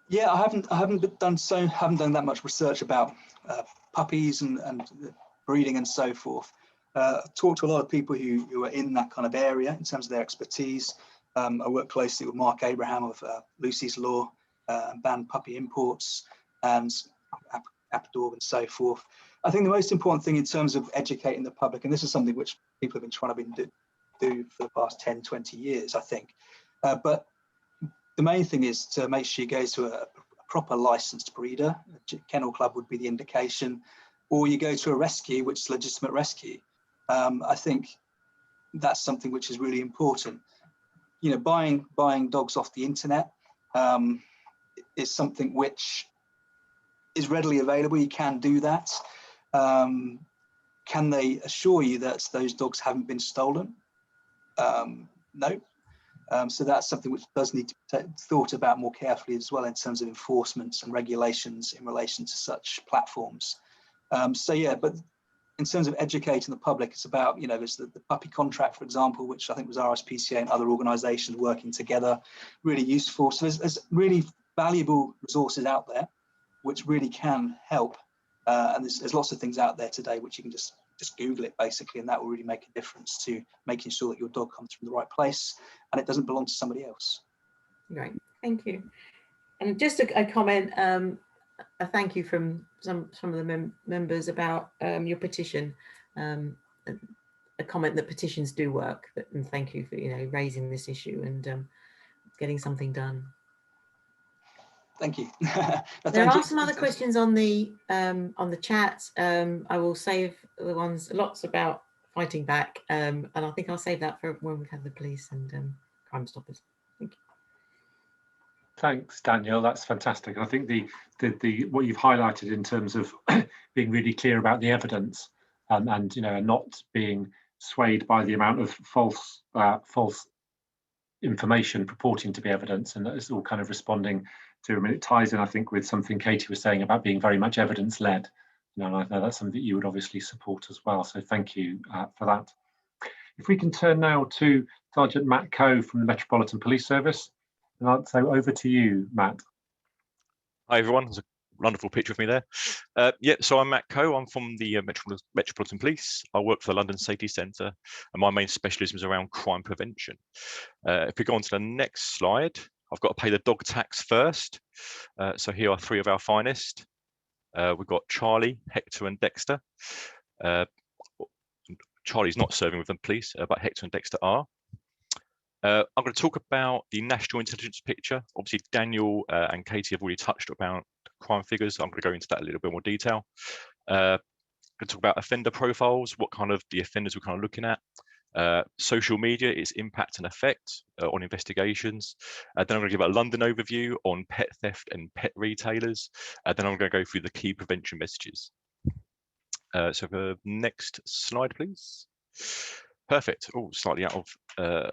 Yeah, I haven't done that much research about puppies and breeding and so forth. Talked to a lot of people who are in that kind of area in terms of their expertise. I work closely with Mark Abraham of Lucy's Law, Banned Puppy Imports, and Appadorg and so forth. I think the most important thing in terms of educating the public, and this is something which people have been trying to do for the past 10, 20 years, I think, but the main thing is to make sure you go to a proper licensed breeder. A kennel club would be the indication, or you go to a rescue, which is legitimate rescue. I think that's something which is really important. You know, buying dogs off the internet is something which is readily available. You can do that. Can they assure you that those dogs haven't been stolen? No. So that's something which does need to be thought about more carefully as well in terms of enforcements and regulations in relation to such platforms. So yeah, but in terms of educating the public, it's about, you know, there's the puppy contract, for example, which I think was RSPCA and other organisations working together, really useful. So there's really valuable resources out there which really can help. And there's lots of things out there today which you can just Google it basically, and that will really make a difference to making sure that your dog comes from the right place and it doesn't belong to somebody else. Right, thank you. And just a comment, a thank you from some of the members about your petition. A comment that petitions do work, and thank you for, you know, raising this issue and getting something done. Thank you. There are some other questions on the chat. I will save the ones, lots about fighting back, and I think I'll save that for when we have the police and Crime Stoppers. Thank you. Thanks, Daniel. That's fantastic. I think the what you've highlighted in terms of being really clear about the evidence and you know, not being swayed by the amount of false information purporting to be evidence, and that is all kind of responding to. I mean, it ties in, I think, with something Katie was saying about being very much evidence-led. You know, and I know that's something that you would obviously support as well. So thank you for that. If we can turn now to Sergeant Matt Coe from the Metropolitan Police Service. So over to you, Matt. Hi everyone, there's a wonderful picture of me there. Yeah, so I'm Matt Coe, I'm from the Metropolitan Police. I work for the London Safety Centre and my main specialism is around crime prevention. If we go on to the next slide, I've got to pay the dog tax first. So here are three of our finest. We've got Charlie, Hector and Dexter. Charlie's not serving with the police, but Hector and Dexter are. I'm going to talk about the national intelligence picture. Obviously, Daniel and Katie have already touched about crime figures. I'm going to go into that a little bit more detail. I'm going to talk about offender profiles, what kind of the offenders we're kind of looking at. Social media, its impact and effect on investigations. Then I'm going to give a London overview on pet theft and pet retailers. Then I'm going to go through the key prevention messages. So the next slide, please. Perfect. Oh, slightly out of.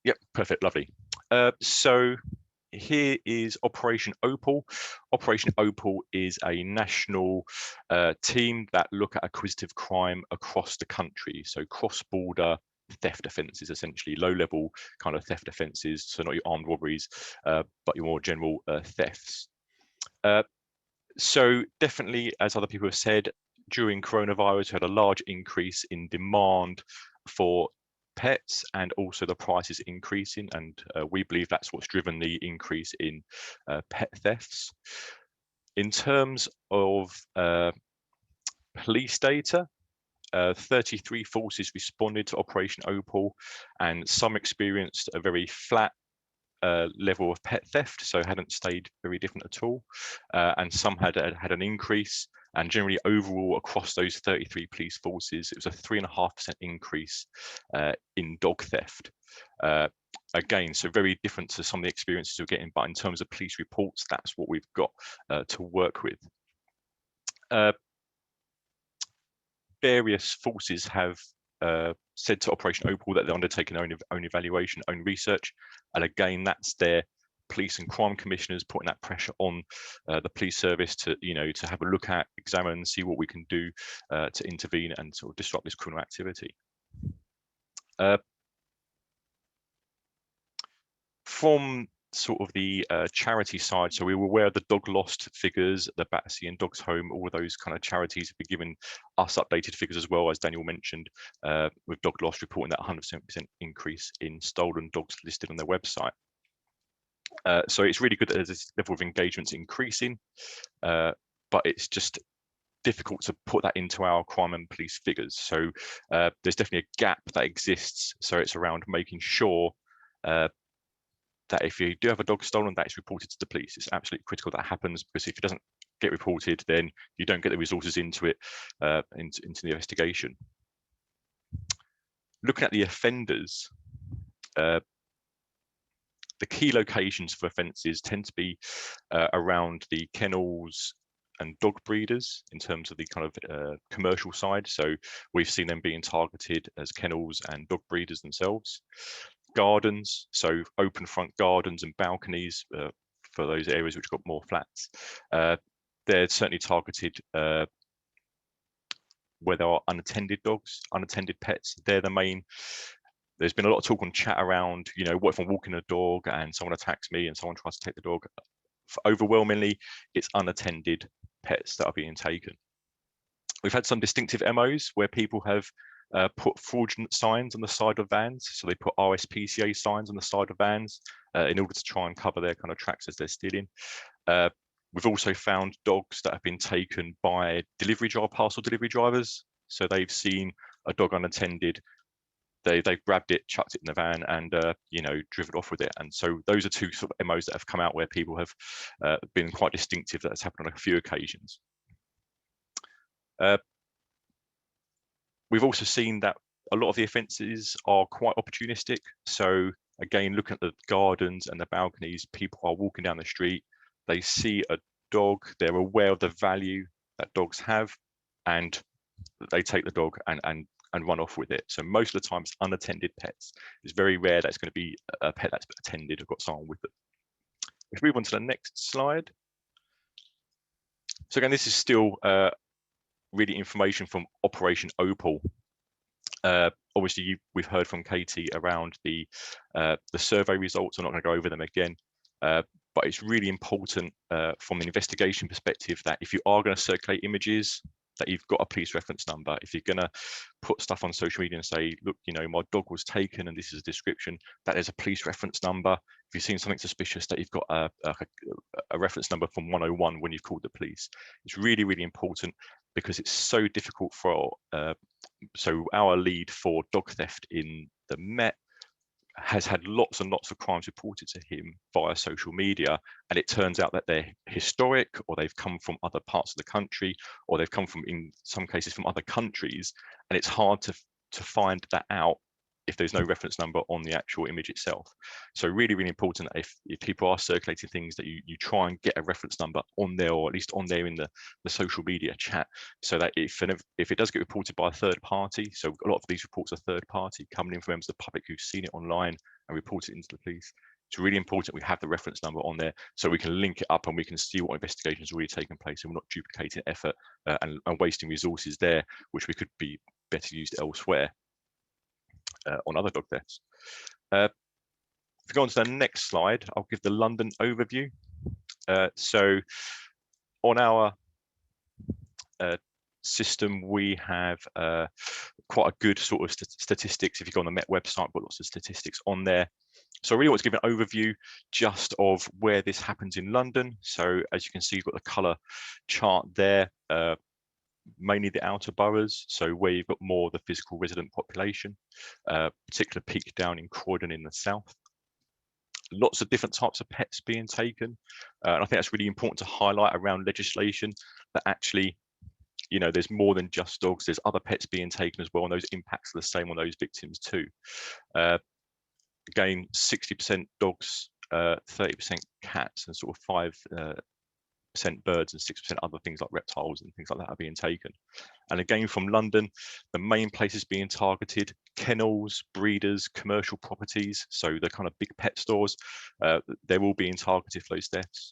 Yep, perfect, lovely. So here is Operation Opal. Operation Opal is a national team that look at acquisitive crime across the country. So cross-border theft offences, essentially low-level kind of theft offences. So not your armed robberies, but your more general thefts. So definitely, as other people have said, during coronavirus, we had a large increase in demand for pets and also the prices increasing, and we believe that's what's driven the increase in pet thefts. In terms of police data, 33 forces responded to Operation Opal, and some experienced a very flat level of pet theft, so hadn't stayed very different at all, and some had an increase. And generally overall across those 33 police forces, it was a 3.5% increase in dog theft. Again, so very different to some of the experiences we're getting, but in terms of police reports, that's what we've got to work with. Various forces have said to Operation Opal that they're undertaking own evaluation, own research, and again, that's their police and crime commissioners putting that pressure on the police service to, you know, to have a look at, examine, see what we can do to intervene and sort of disrupt this criminal activity. From sort of the charity side. So we were aware of the Dog Lost figures, the Battersea and Dogs Home, all of those kind of charities have been giving us updated figures as well, as Daniel mentioned, with Dog Lost reporting that 100% increase in stolen dogs listed on their website. So it's really good that there's this level of engagement increasing, but it's just difficult to put that into our crime and police figures. So there's definitely a gap that exists. So it's around making sure that if you do have a dog stolen, that is reported to the police. It's absolutely critical that happens, because if it doesn't get reported, then you don't get the resources into it, into the investigation. Looking at the offenders, the key locations for offences tend to be around the kennels and dog breeders in terms of the kind of commercial side. So we've seen them being targeted as kennels and dog breeders themselves. Gardens, so open front gardens and balconies for those areas which got more flats. They're certainly targeted where there are unattended dogs, unattended pets. They're the main. There's been a lot of talk on chat around, you know, what if I'm walking a dog and someone attacks me and someone tries to take the dog? Overwhelmingly, it's unattended pets that are being taken. We've had some distinctive MOs where people have put fraudulent signs on the side of vans. So they put RSPCA signs on the side of vans in order to try and cover their kind of tracks as they're stealing. We've also found dogs that have been taken by parcel delivery drivers. So they've seen a dog unattended, they've grabbed it, chucked it in the van, and you know, driven off with it. And so those are two sort of MOs that have come out where people have been quite distinctive. That's happened on a few occasions. We've also seen that a lot of the offences are quite opportunistic. So again, looking at the gardens and the balconies, people are walking down the street, they see a dog, they're aware of the value that dogs have, and they take the dog and run off with it. So most of the time it's unattended pets. It's very rare that it's going to be a pet that's attended or got someone with them. If we move on to the next slide. So again, this is still really information from Operation Opal. Obviously, we've heard from Katie around the survey results. I'm not going to go over them again, but it's really important from an investigation perspective that if you are going to circulate images, that you've got a police reference number. If you're going to put stuff on social media and say, look, you know, my dog was taken and this is a description, that is a police reference number. If you've seen something suspicious, that you've got a reference number from 101 when you've called the police. It's really, really important, because it's so difficult for, so our lead for dog theft in the Met has had lots and lots of crimes reported to him via social media, and it turns out that they're historic, or they've come from other parts of the country, or they've come from, in some cases, from other countries, and it's hard to find that out if there's no reference number on the actual image itself. So really, really important that if people are circulating things, that you try and get a reference number on there, or at least on there in the social media chat, so that if it does get reported by a third party, so a lot of these reports are third party coming in from members of the public who've seen it online and report it into the police, it's really important we have the reference number on there, so we can link it up and we can see what investigations have already taken place, and we're not duplicating effort and wasting resources there, which we could be better used elsewhere. On other dog thefts. If we go on to the next slide, I'll give the London overview. So on our system, we have quite a good sort of statistics. If you go on the Met website, we've got lots of statistics on there. So I really want to give an overview just of where this happens in London. So as you can see, you've got the colour chart there. Mainly the outer boroughs, so where you've got more of the physical resident population, particular peak down in Croydon in the south. Lots of different types of pets being taken, and I think that's really important to highlight around legislation, that actually, you know, there's more than just dogs, there's other pets being taken as well, and those impacts are the same on those victims too. Again, 60% dogs, 30% cats, and sort of 5% birds and 6% other things like reptiles and things like that are being taken. And again, from London, the main places being targeted: kennels, breeders, commercial properties, so the kind of big pet stores, they're all being targeted for those thefts.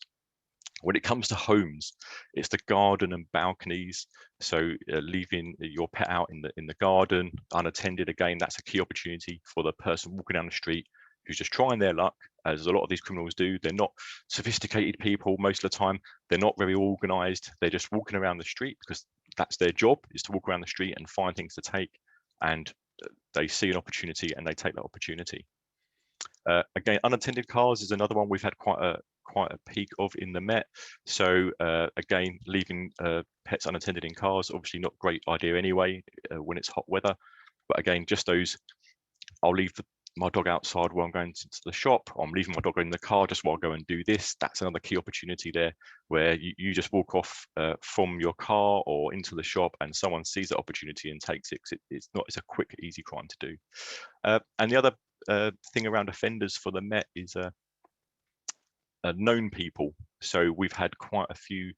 When it comes to homes, it's the garden and balconies, so leaving your pet out in the garden unattended. Again, that's a key opportunity for the person walking down the street who's just trying their luck, as a lot of these criminals do. They're not sophisticated people most of the time. They're not very organized. They're just walking around the street because that's their job, is to walk around the street and find things to take. And they see an opportunity and they take that opportunity. Again, unattended cars is another one we've had quite a peak of in the Met. So again, leaving pets unattended in cars, obviously not a great idea anyway when it's hot weather. But again, just those, I'll leave my dog outside while I'm going to the shop. I'm leaving my dog in the car just while I go and do this. That's another key opportunity there, where you just walk off from your car or into the shop, and someone sees the opportunity and takes it. It's a quick, easy crime to do. And the other thing around offenders for the Met is known people. So we've had quite a few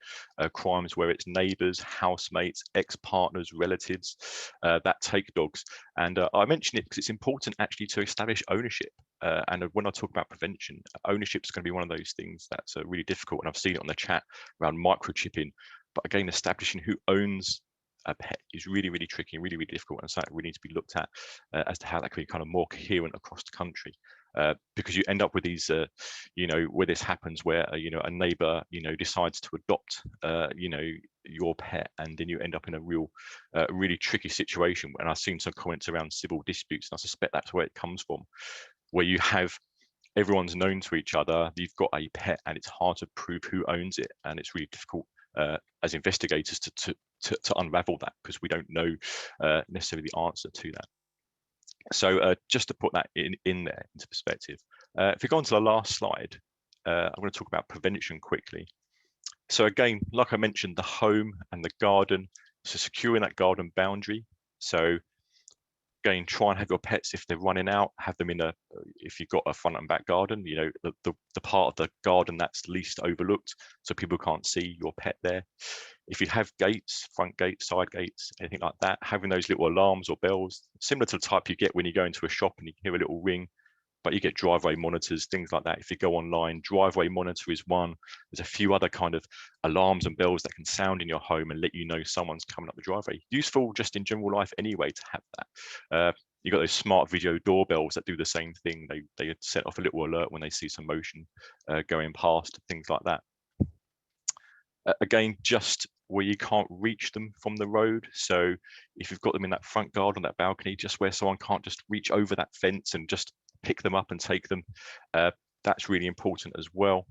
crimes where it's neighbours, housemates, ex-partners, relatives that take dogs. And I mention it because it's important actually to establish ownership. And when I talk about prevention, ownership is going to be one of those things that's really difficult. And I've seen it on the chat around microchipping. But again, establishing who owns a pet is really, really tricky and really, really difficult, and something really needs to be looked at as to how that can be kind of more coherent across the country, because you end up with these, where this happens, where a neighbour, decides to adopt, your pet, and then you end up in a really tricky situation. And I've seen some comments around civil disputes, and I suspect that's where it comes from, where you have everyone's known to each other, you've got a pet, and it's hard to prove who owns it, and it's really difficult as investigators to unravel that, because we don't know necessarily the answer to that. So just to put that in there into perspective, if we go on to the last slide, I'm going to talk about prevention quickly. So again, like I mentioned, the home and the garden, so securing that garden boundary. So again, try and have your pets, if they're running out, have them in if you've got a front and back garden, the part of the garden that's least overlooked, so people can't see your pet there. If you have gates, front gates, side gates, anything like that, having those little alarms or bells, similar to the type you get when you go into a shop and you hear a little ring, but you get driveway monitors, things like that. If you go online, driveway monitor is one. There's a few other kind of alarms and bells that can sound in your home and let you know someone's coming up the driveway. Useful just in general life anyway to have that. You've got those smart video doorbells that do the same thing. They set off a little alert when they see some motion going past, things like that. Again, just where you can't reach them from the road. So if you've got them in that front garden, that balcony, just where someone can't just reach over that fence and just pick them up and take them, that's really important as well.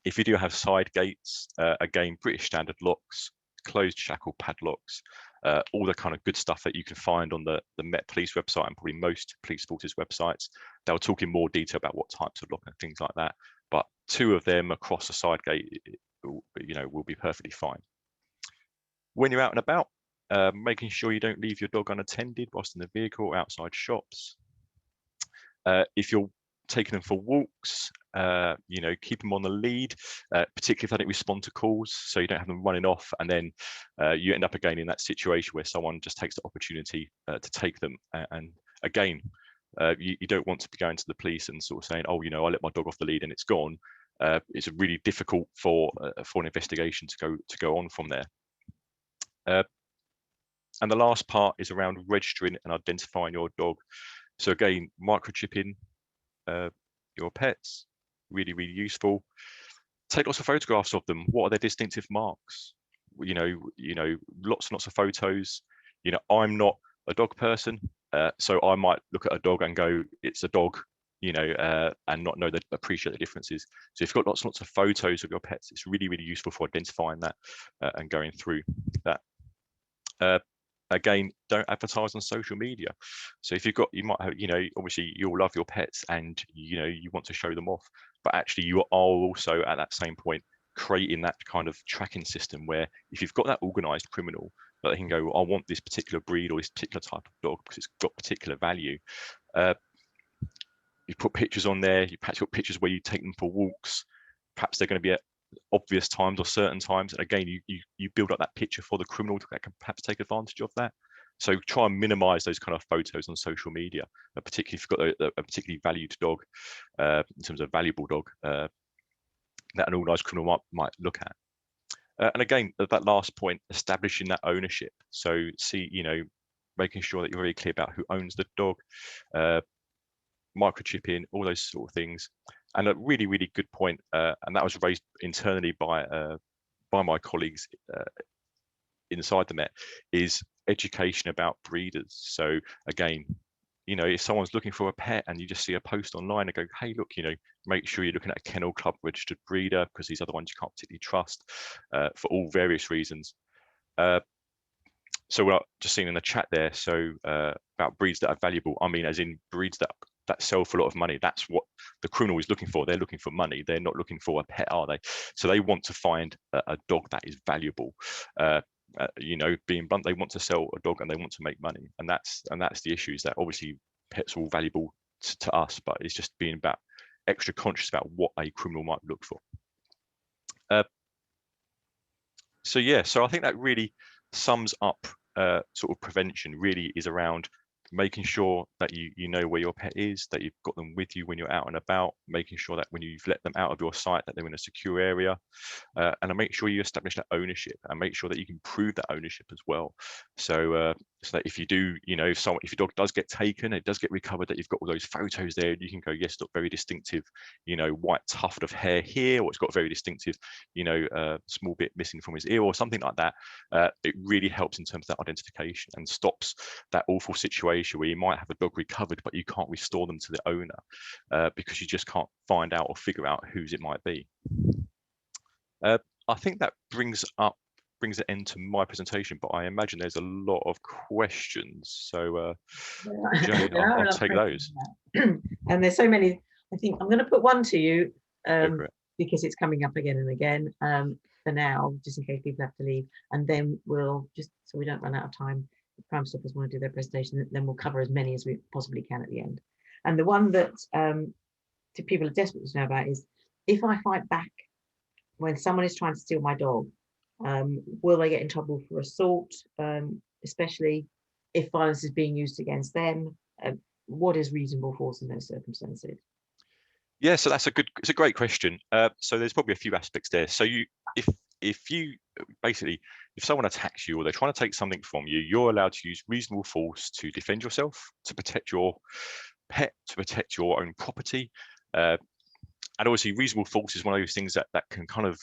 If you do have side gates, again, British standard locks, closed shackle padlocks, all the kind of good stuff that you can find on the Met Police website and probably most police forces websites. They'll talk in more detail about what types of lock and things like that. But 2 of them across a side gate, will be perfectly fine. When you're out and about, making sure you don't leave your dog unattended whilst in the vehicle or outside shops. If you're taking them for walks, keep them on the lead, particularly if they don't respond to calls, so you don't have them running off, and then you end up again in that situation where someone just takes the opportunity to take them. And again, you don't want to be going to the police and sort of saying, oh, I let my dog off the lead and it's gone. It's really difficult for an investigation to go on from there. And the last part is around registering and identifying your dog. So again, microchipping your pets, really, really useful. Take lots of photographs of them. What are their distinctive marks? Lots and lots of photos. I'm not a dog person, so I might look at a dog and go, it's a dog, and not appreciate the differences. So if you've got lots and lots of photos of your pets, it's really, really useful for identifying that and going through that. Again, don't advertise on social media. So if you might have, obviously you'll love your pets and, you want to show them off, but actually you are also at that same point creating that kind of tracking system where if you've got that organized criminal, that they can go, I want this particular breed or this particular type of dog because it's got particular value. You put pictures on there, you perhaps got pictures where you take them for walks. Perhaps they're going to be at obvious times or certain times. And again, you build up that picture for the criminal that can perhaps take advantage of that. So try and minimize those kind of photos on social media, particularly if you've got a particularly valued dog, in terms of a valuable dog, that an organised criminal might look at. And again, that last point, establishing that ownership. So making sure that you're very clear about who owns the dog. microchipping, all those sort of things. And a really, really good point, and that was raised internally by my colleagues inside the Met, is education about breeders. So again, you know, if someone's looking for a pet and you just see a post online and go, hey, look, you know, make sure you're looking at a kennel club registered breeder, because these other ones you can't particularly trust for all various reasons. So we're just seeing in the chat there, so about breeds that are valuable, I mean as in breeds that sell for a lot of money. That's what the criminal is looking for. They're looking for money. They're not looking for a pet, are they? So they want to find a dog that is valuable. You know, being blunt, they want to sell a dog and they want to make money, and that's the issue, is that obviously pets are all valuable to us, but it's just being about extra conscious about what a criminal might look for. So yeah, so I think that really sums up sort of prevention. Really is around making sure that you know where your pet is, that you've got them with you when you're out and about, making sure that when you've let them out of your sight that they're in a secure area, and make sure you establish that ownership and make sure that you can prove that ownership as well. So so that if you do, you know, if your dog does get taken, it does get recovered, that you've got all those photos there, you can go, yes, look, very distinctive, you know, white tuft of hair here, or it's got very distinctive, you know, small bit missing from his ear or something like that. It really helps in terms of that identification and stops that awful situation where you might have a dog recovered but you can't restore them to the owner because you just can't find out or figure out whose it might be. I think that brings an end to my presentation, but I imagine there's a lot of questions, so Jane, I'll take those. And there's so many. I think I'm going to put one to you because it's coming up again and again for now, just in case people have to leave, and then we'll just, so we don't run out of time, if Crime Stoppers want to do their presentation, then we'll cover as many as we possibly can at the end. And the one that people are desperate to know about is, if I fight back when someone is trying to steal my dog, will they get in trouble for assault, especially if violence is being used against them? What is reasonable force in those circumstances? Yeah, so it's a great question. So there's probably a few aspects there. So if you basically, if someone attacks you or they're trying to take something from you, you're allowed to use reasonable force to defend yourself, to protect your pet, to protect your own property. And obviously, reasonable force is one of those things that can kind of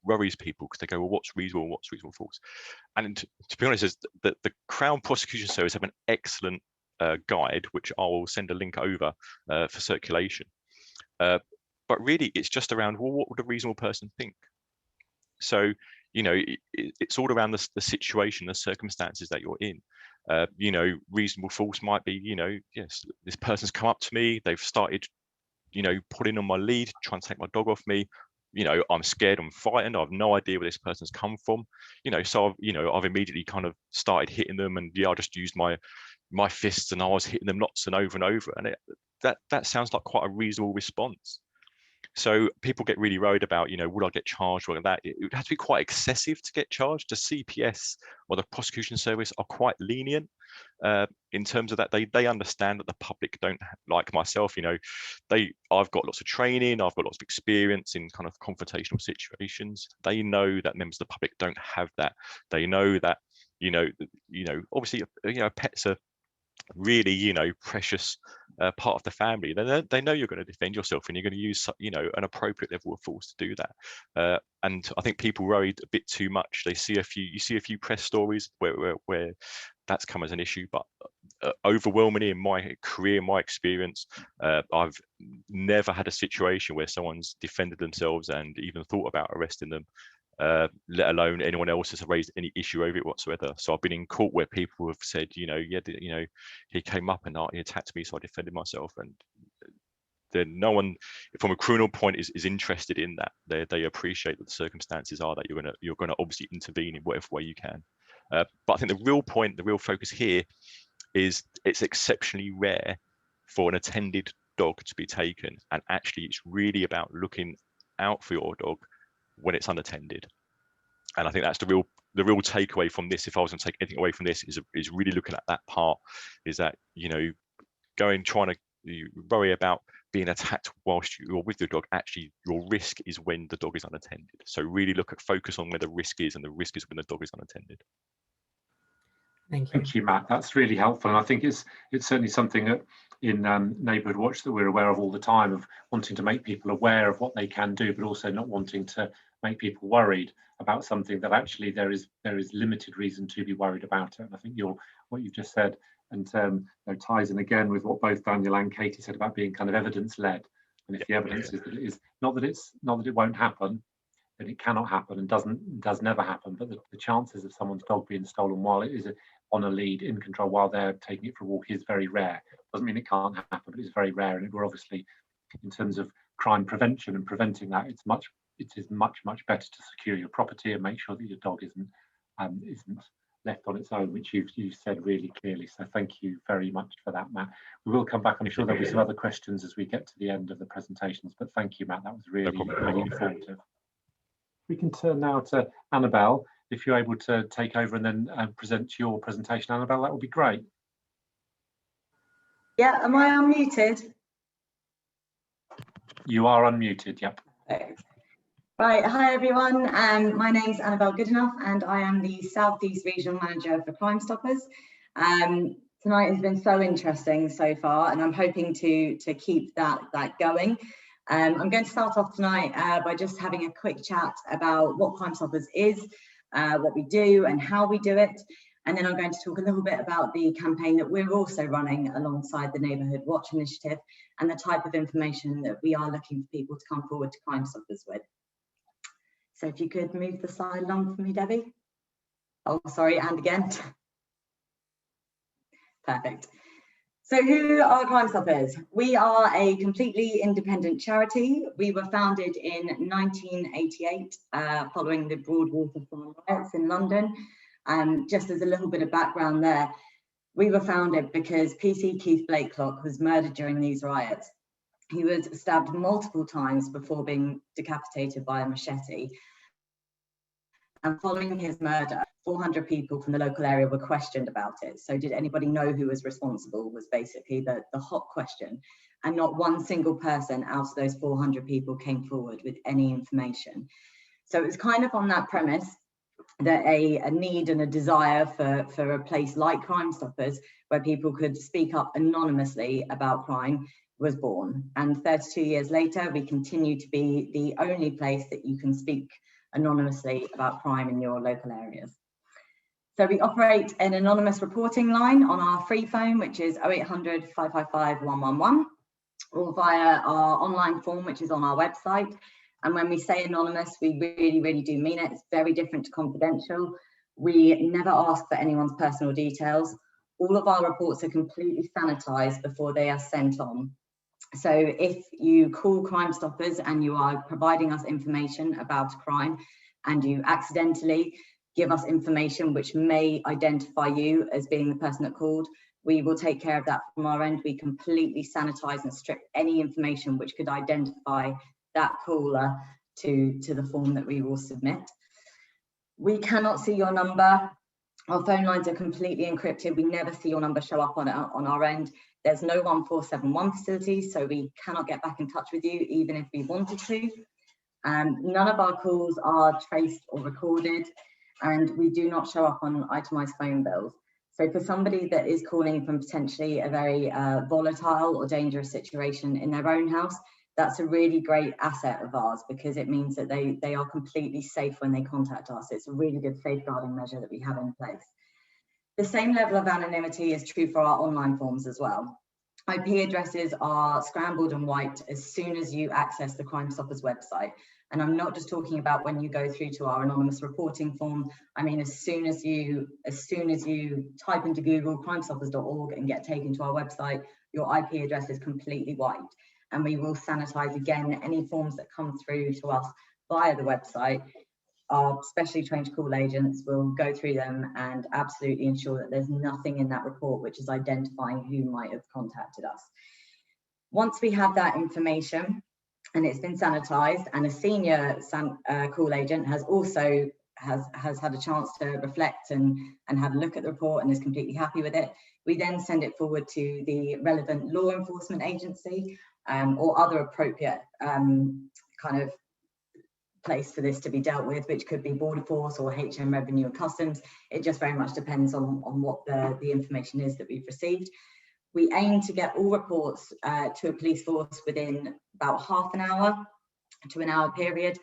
worries people, because they go, well, what's reasonable force? And to be honest, the Crown Prosecution Service have an excellent guide, which I will send a link over for circulation. But really, it's just around, well, what would a reasonable person think? So, you know, it's all around the situation, the circumstances that you're in. You know, reasonable force might be, you know, yes, this person's come up to me, they've started, you know, pulling on my lead, trying to take my dog off me. You know, I'm scared, I'm frightened, I have no idea where this person's come from. You know, so I've immediately kind of started hitting them, and yeah, I just used my fists and I was hitting them lots and over, and that sounds like quite a reasonable response. So people get really worried about, you know, would I get charged or that? It would have to be quite excessive to get charged. The CPS or the prosecution service are quite lenient in terms of that. They understand that the public don't, like myself, you know, I've got lots of training, I've got lots of experience in kind of confrontational situations. They know that members of the public don't have that. They know that, you know, obviously, you know, pets are really, you know, precious part of the family. They know you're going to defend yourself, and you're going to use, you know, an appropriate level of force to do that. And I think people worried a bit too much. You see a few press stories where that's come as an issue, but overwhelmingly in my career, my experience, I've never had a situation where someone's defended themselves and even thought about arresting them, let alone anyone else has raised any issue over it whatsoever. So I've been in court where people have said, you know, yeah, you know, he came up and he attacked me, so I defended myself. And then no one, from a criminal point, is interested in that. They appreciate that the circumstances are that you're gonna obviously intervene in whatever way you can. But I think the real focus here is it's exceptionally rare for an attended dog to be taken, and actually it's really about looking out for your dog when it's unattended. And I think that's the real takeaway from this. If I was going to take anything away from this, is really looking at that part, is that, you know, trying to worry about being attacked whilst you're with your dog. Actually, your risk is when the dog is unattended. So really focus on where the risk is, and the risk is when the dog is unattended. Thank you. Thank you, Matt. That's really helpful, and I think it's certainly something that in Neighbourhood Watch that we're aware of all the time, of wanting to make people aware of what they can do, but also not wanting to make people worried about something that actually there is limited reason to be worried about it. And I think what you've just said and ties in again with what both Daniel and Katie said about being kind of evidence-led. And if the evidence is that it is not that it won't happen, then it cannot happen and does never happen. But the chances of someone's dog being stolen while it is on a lead, in control, while they're taking it for a walk is very rare. Doesn't mean it can't happen, but it's very rare. And we're obviously, in terms of crime prevention and preventing that, it is much better to secure your property and make sure that your dog isn't left on its own, which you've said really clearly. So thank you very much for that, Matt. We will come back. I'm sure there'll be some other questions as we get to the end of the presentations, but thank you, Matt. That was really informative. We can turn now to Annabelle. If you're able to take over and then present your presentation, Annabelle, that would be great. Yeah, am I unmuted? You are unmuted, yep. Right, hi everyone. My name's Annabelle Goodenough and I am the South East Regional Manager for Crime Stoppers. Tonight has been so interesting so far and I'm hoping to keep that going. I'm going to start off tonight by just having a quick chat about what Crime Stoppers is, what we do and how we do it. And then I'm going to talk a little bit about the campaign that we're also running alongside the Neighbourhood Watch initiative and the type of information that we are looking for people to come forward to Crime Stoppers with. So if you could move the slide along for me, Debbie. Oh, sorry, and again. Perfect. So who are Crime Stoppers? We are a completely independent charity. We were founded in 1988 following the Broadwater Farm riots in London. Just as a little bit of background there, we were founded because PC Keith Blakelock was murdered during these riots. He was stabbed multiple times before being decapitated by a machete. And following his murder, 400 people from the local area were questioned about it. So did anybody know who was responsible was basically the hot question. And not one single person out of those 400 people came forward with any information. So it was kind of on that premise that a need and a desire for a place like Crime Stoppers, where people could speak up anonymously about crime, was born. And 32 years later, we continue to be the only place that you can speak anonymously about crime in your local areas. So we operate an anonymous reporting line on our free phone, which is 0800 555 111, or via our online form, which is on our website. And when we say anonymous, we really do mean it. It's very different to confidential. We never ask for anyone's personal details. All of our reports are completely sanitized before they are sent on. So if you call Crime Stoppers and you are providing us information about crime and you accidentally give us information which may identify you as being the person that called, we will take care of that from our end. We completely sanitize and strip any information which could identify that caller to the form that we will submit. We cannot see your number. Our phone lines are completely encrypted. We never see your number show up on our end. There's no 1471 facility, so we cannot get back in touch with you, even if we wanted to. None of our calls are traced or recorded, and we do not show up on itemized phone bills. So for somebody that is calling from potentially a very volatile or dangerous situation in their own house, that's a really great asset of ours, because it means that they are completely safe when they contact us. It's a really good safeguarding measure that we have in place. The same level of anonymity is true for our online forms as well. IP addresses are scrambled and wiped as soon as you access the Crime Stoppers website. And I'm not just talking about when you go through to our anonymous reporting form. I mean, as soon as you type into Google crimestoppers.org and get taken to our website, your IP address is completely wiped. And we will sanitize again any forms that come through to us via the website. Our specially trained call agents will go through them and absolutely ensure that there's nothing in that report which is identifying who might have contacted us. Once we have that information and it's been sanitized, and a senior call agent has also has had a chance to reflect and have a look at the report and is completely happy with it, we then send it forward to the relevant law enforcement agency or other appropriate kind of place for this to be dealt with, which could be Border Force or HM Revenue and Customs. It just very much depends on what the information is that we've received. We aim to get all reports to a police force within about half an hour to an hour period.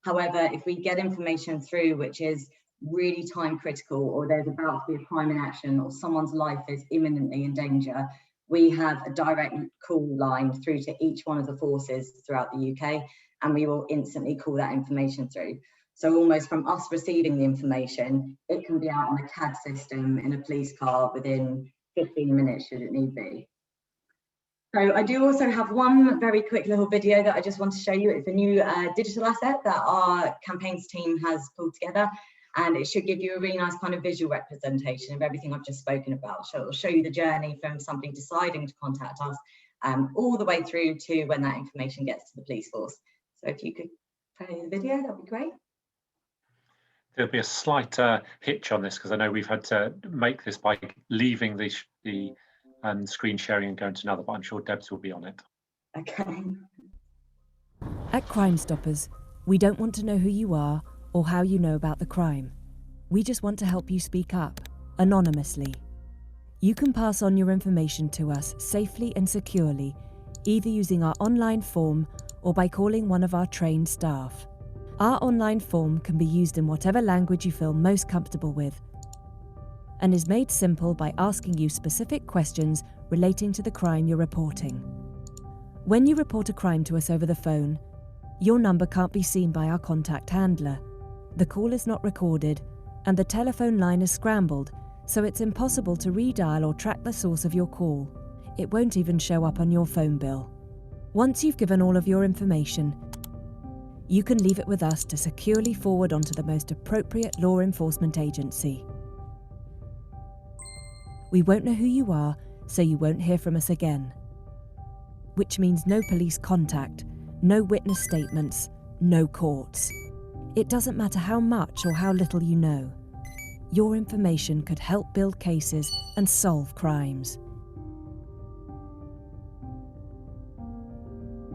However, if we get information through which is really time critical, or there's about to be a crime in action, or someone's life is imminently in danger, we have a direct call line through to each one of the forces throughout the UK, and we will instantly call that information through. So almost from us receiving the information, it can be out in a CAD system in a police car within 15 minutes should it need be. So I do also have one very quick little video that I just want to show you. It's a new digital asset that our campaigns team has pulled together, and it should give you a really nice kind of visual representation of everything I've just spoken about. So it'll show you the journey from somebody deciding to contact us all the way through to when that information gets to the police force. So if you could play the video, that'd be great. There'll be a slight hitch on this because I know we've had to make this by leaving the screen sharing and going to another, but I'm sure Debs will be on it. Okay. At Crime Stoppers, we don't want to know who you are or how you know about the crime. We just want to help you speak up, anonymously. You can pass on your information to us safely and securely, either using our online form or by calling one of our trained staff. Our online form can be used in whatever language you feel most comfortable with, and is made simple by asking you specific questions relating to the crime you're reporting. When you report a crime to us over the phone, your number can't be seen by our contact handler. The call is not recorded, and the telephone line is scrambled, so it's impossible to redial or track the source of your call. It won't even show up on your phone bill. Once you've given all of your information, you can leave it with us to securely forward onto the most appropriate law enforcement agency. We won't know who you are, so you won't hear from us again. Which means no police contact, no witness statements, no courts. It doesn't matter how much or how little you know. Your information could help build cases and solve crimes.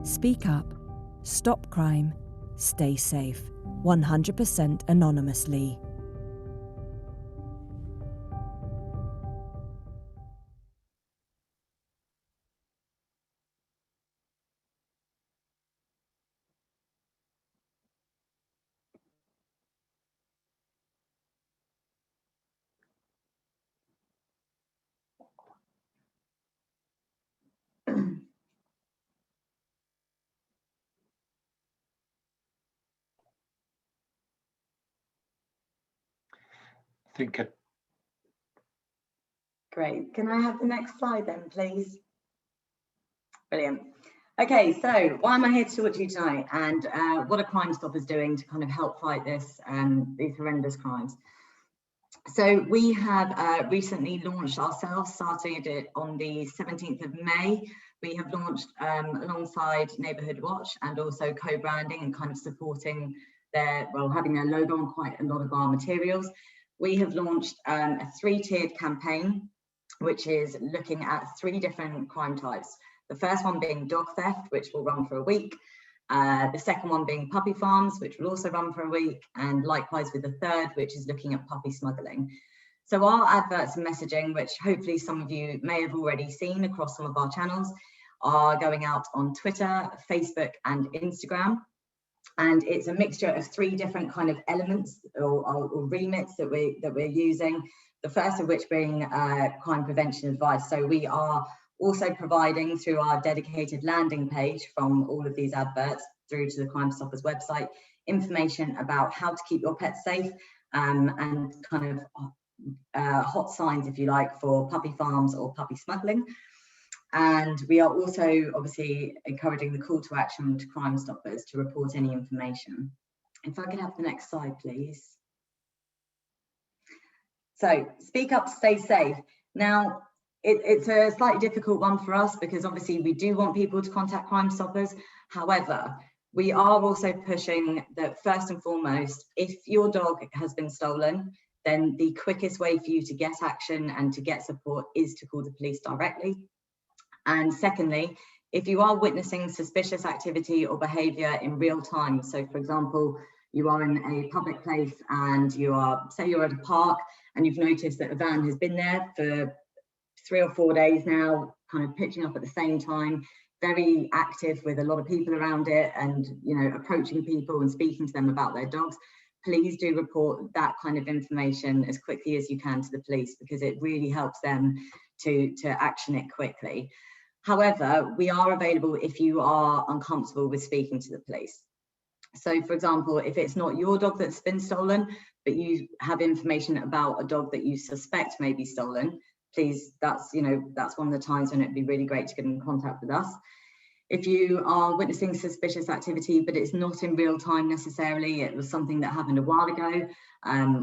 Speak up, stop crime, stay safe, 100% anonymously. Great. Can I have the next slide then, please? Brilliant. Okay, so why am I here to talk to you tonight, and what are Crime Stoppers doing to kind of help fight this these horrendous crimes? So we have recently launched ourselves, started it on the 17th of May. We have launched alongside Neighbourhood Watch and also co-branding and kind of supporting their, well, having their logo on quite a lot of our materials. We have launched a 3-tiered campaign, which is looking at 3 different crime types. The first one being dog theft, which will run for a week. The second one being puppy farms, which will also run for a week. And likewise with the third, which is looking at puppy smuggling. So our adverts and messaging, which hopefully some of you may have already seen across some of our channels, are going out on Twitter, Facebook and Instagram. And it's a mixture of 3 different kind of elements or remits that we're using. The first of which being crime prevention advice. So we are also providing through our dedicated landing page from all of these adverts through to the Crime Stoppers website, information about how to keep your pets safe and kind of hot signs, if you like, for puppy farms or puppy smuggling. And we are also obviously encouraging the call to action to Crime Stoppers to report any information. If I could have the next slide, please. So speak up, stay safe. Now, it's a slightly difficult one for us because obviously we do want people to contact Crime Stoppers. However, we are also pushing that first and foremost, if your dog has been stolen, then the quickest way for you to get action and to get support is to call the police directly. And secondly, If you are witnessing suspicious activity or behaviour in real time, so for example, you are in a public place and you are, say you're at a park and you've noticed that a van has been there for 3 or 4 days now, kind of pitching up at the same time, very active with a lot of people around it, and approaching people and speaking to them about their dogs, please do report that kind of information as quickly as you can to the police, because it really helps them to action it quickly. However, we are available if you are uncomfortable with speaking to the police. So for example, if it's not your dog that's been stolen, but you have information about a dog that you suspect may be stolen, please, that's one of the times when it'd be really great to get in contact with us. If you are witnessing suspicious activity, but it's not in real time necessarily, it was something that happened a while ago,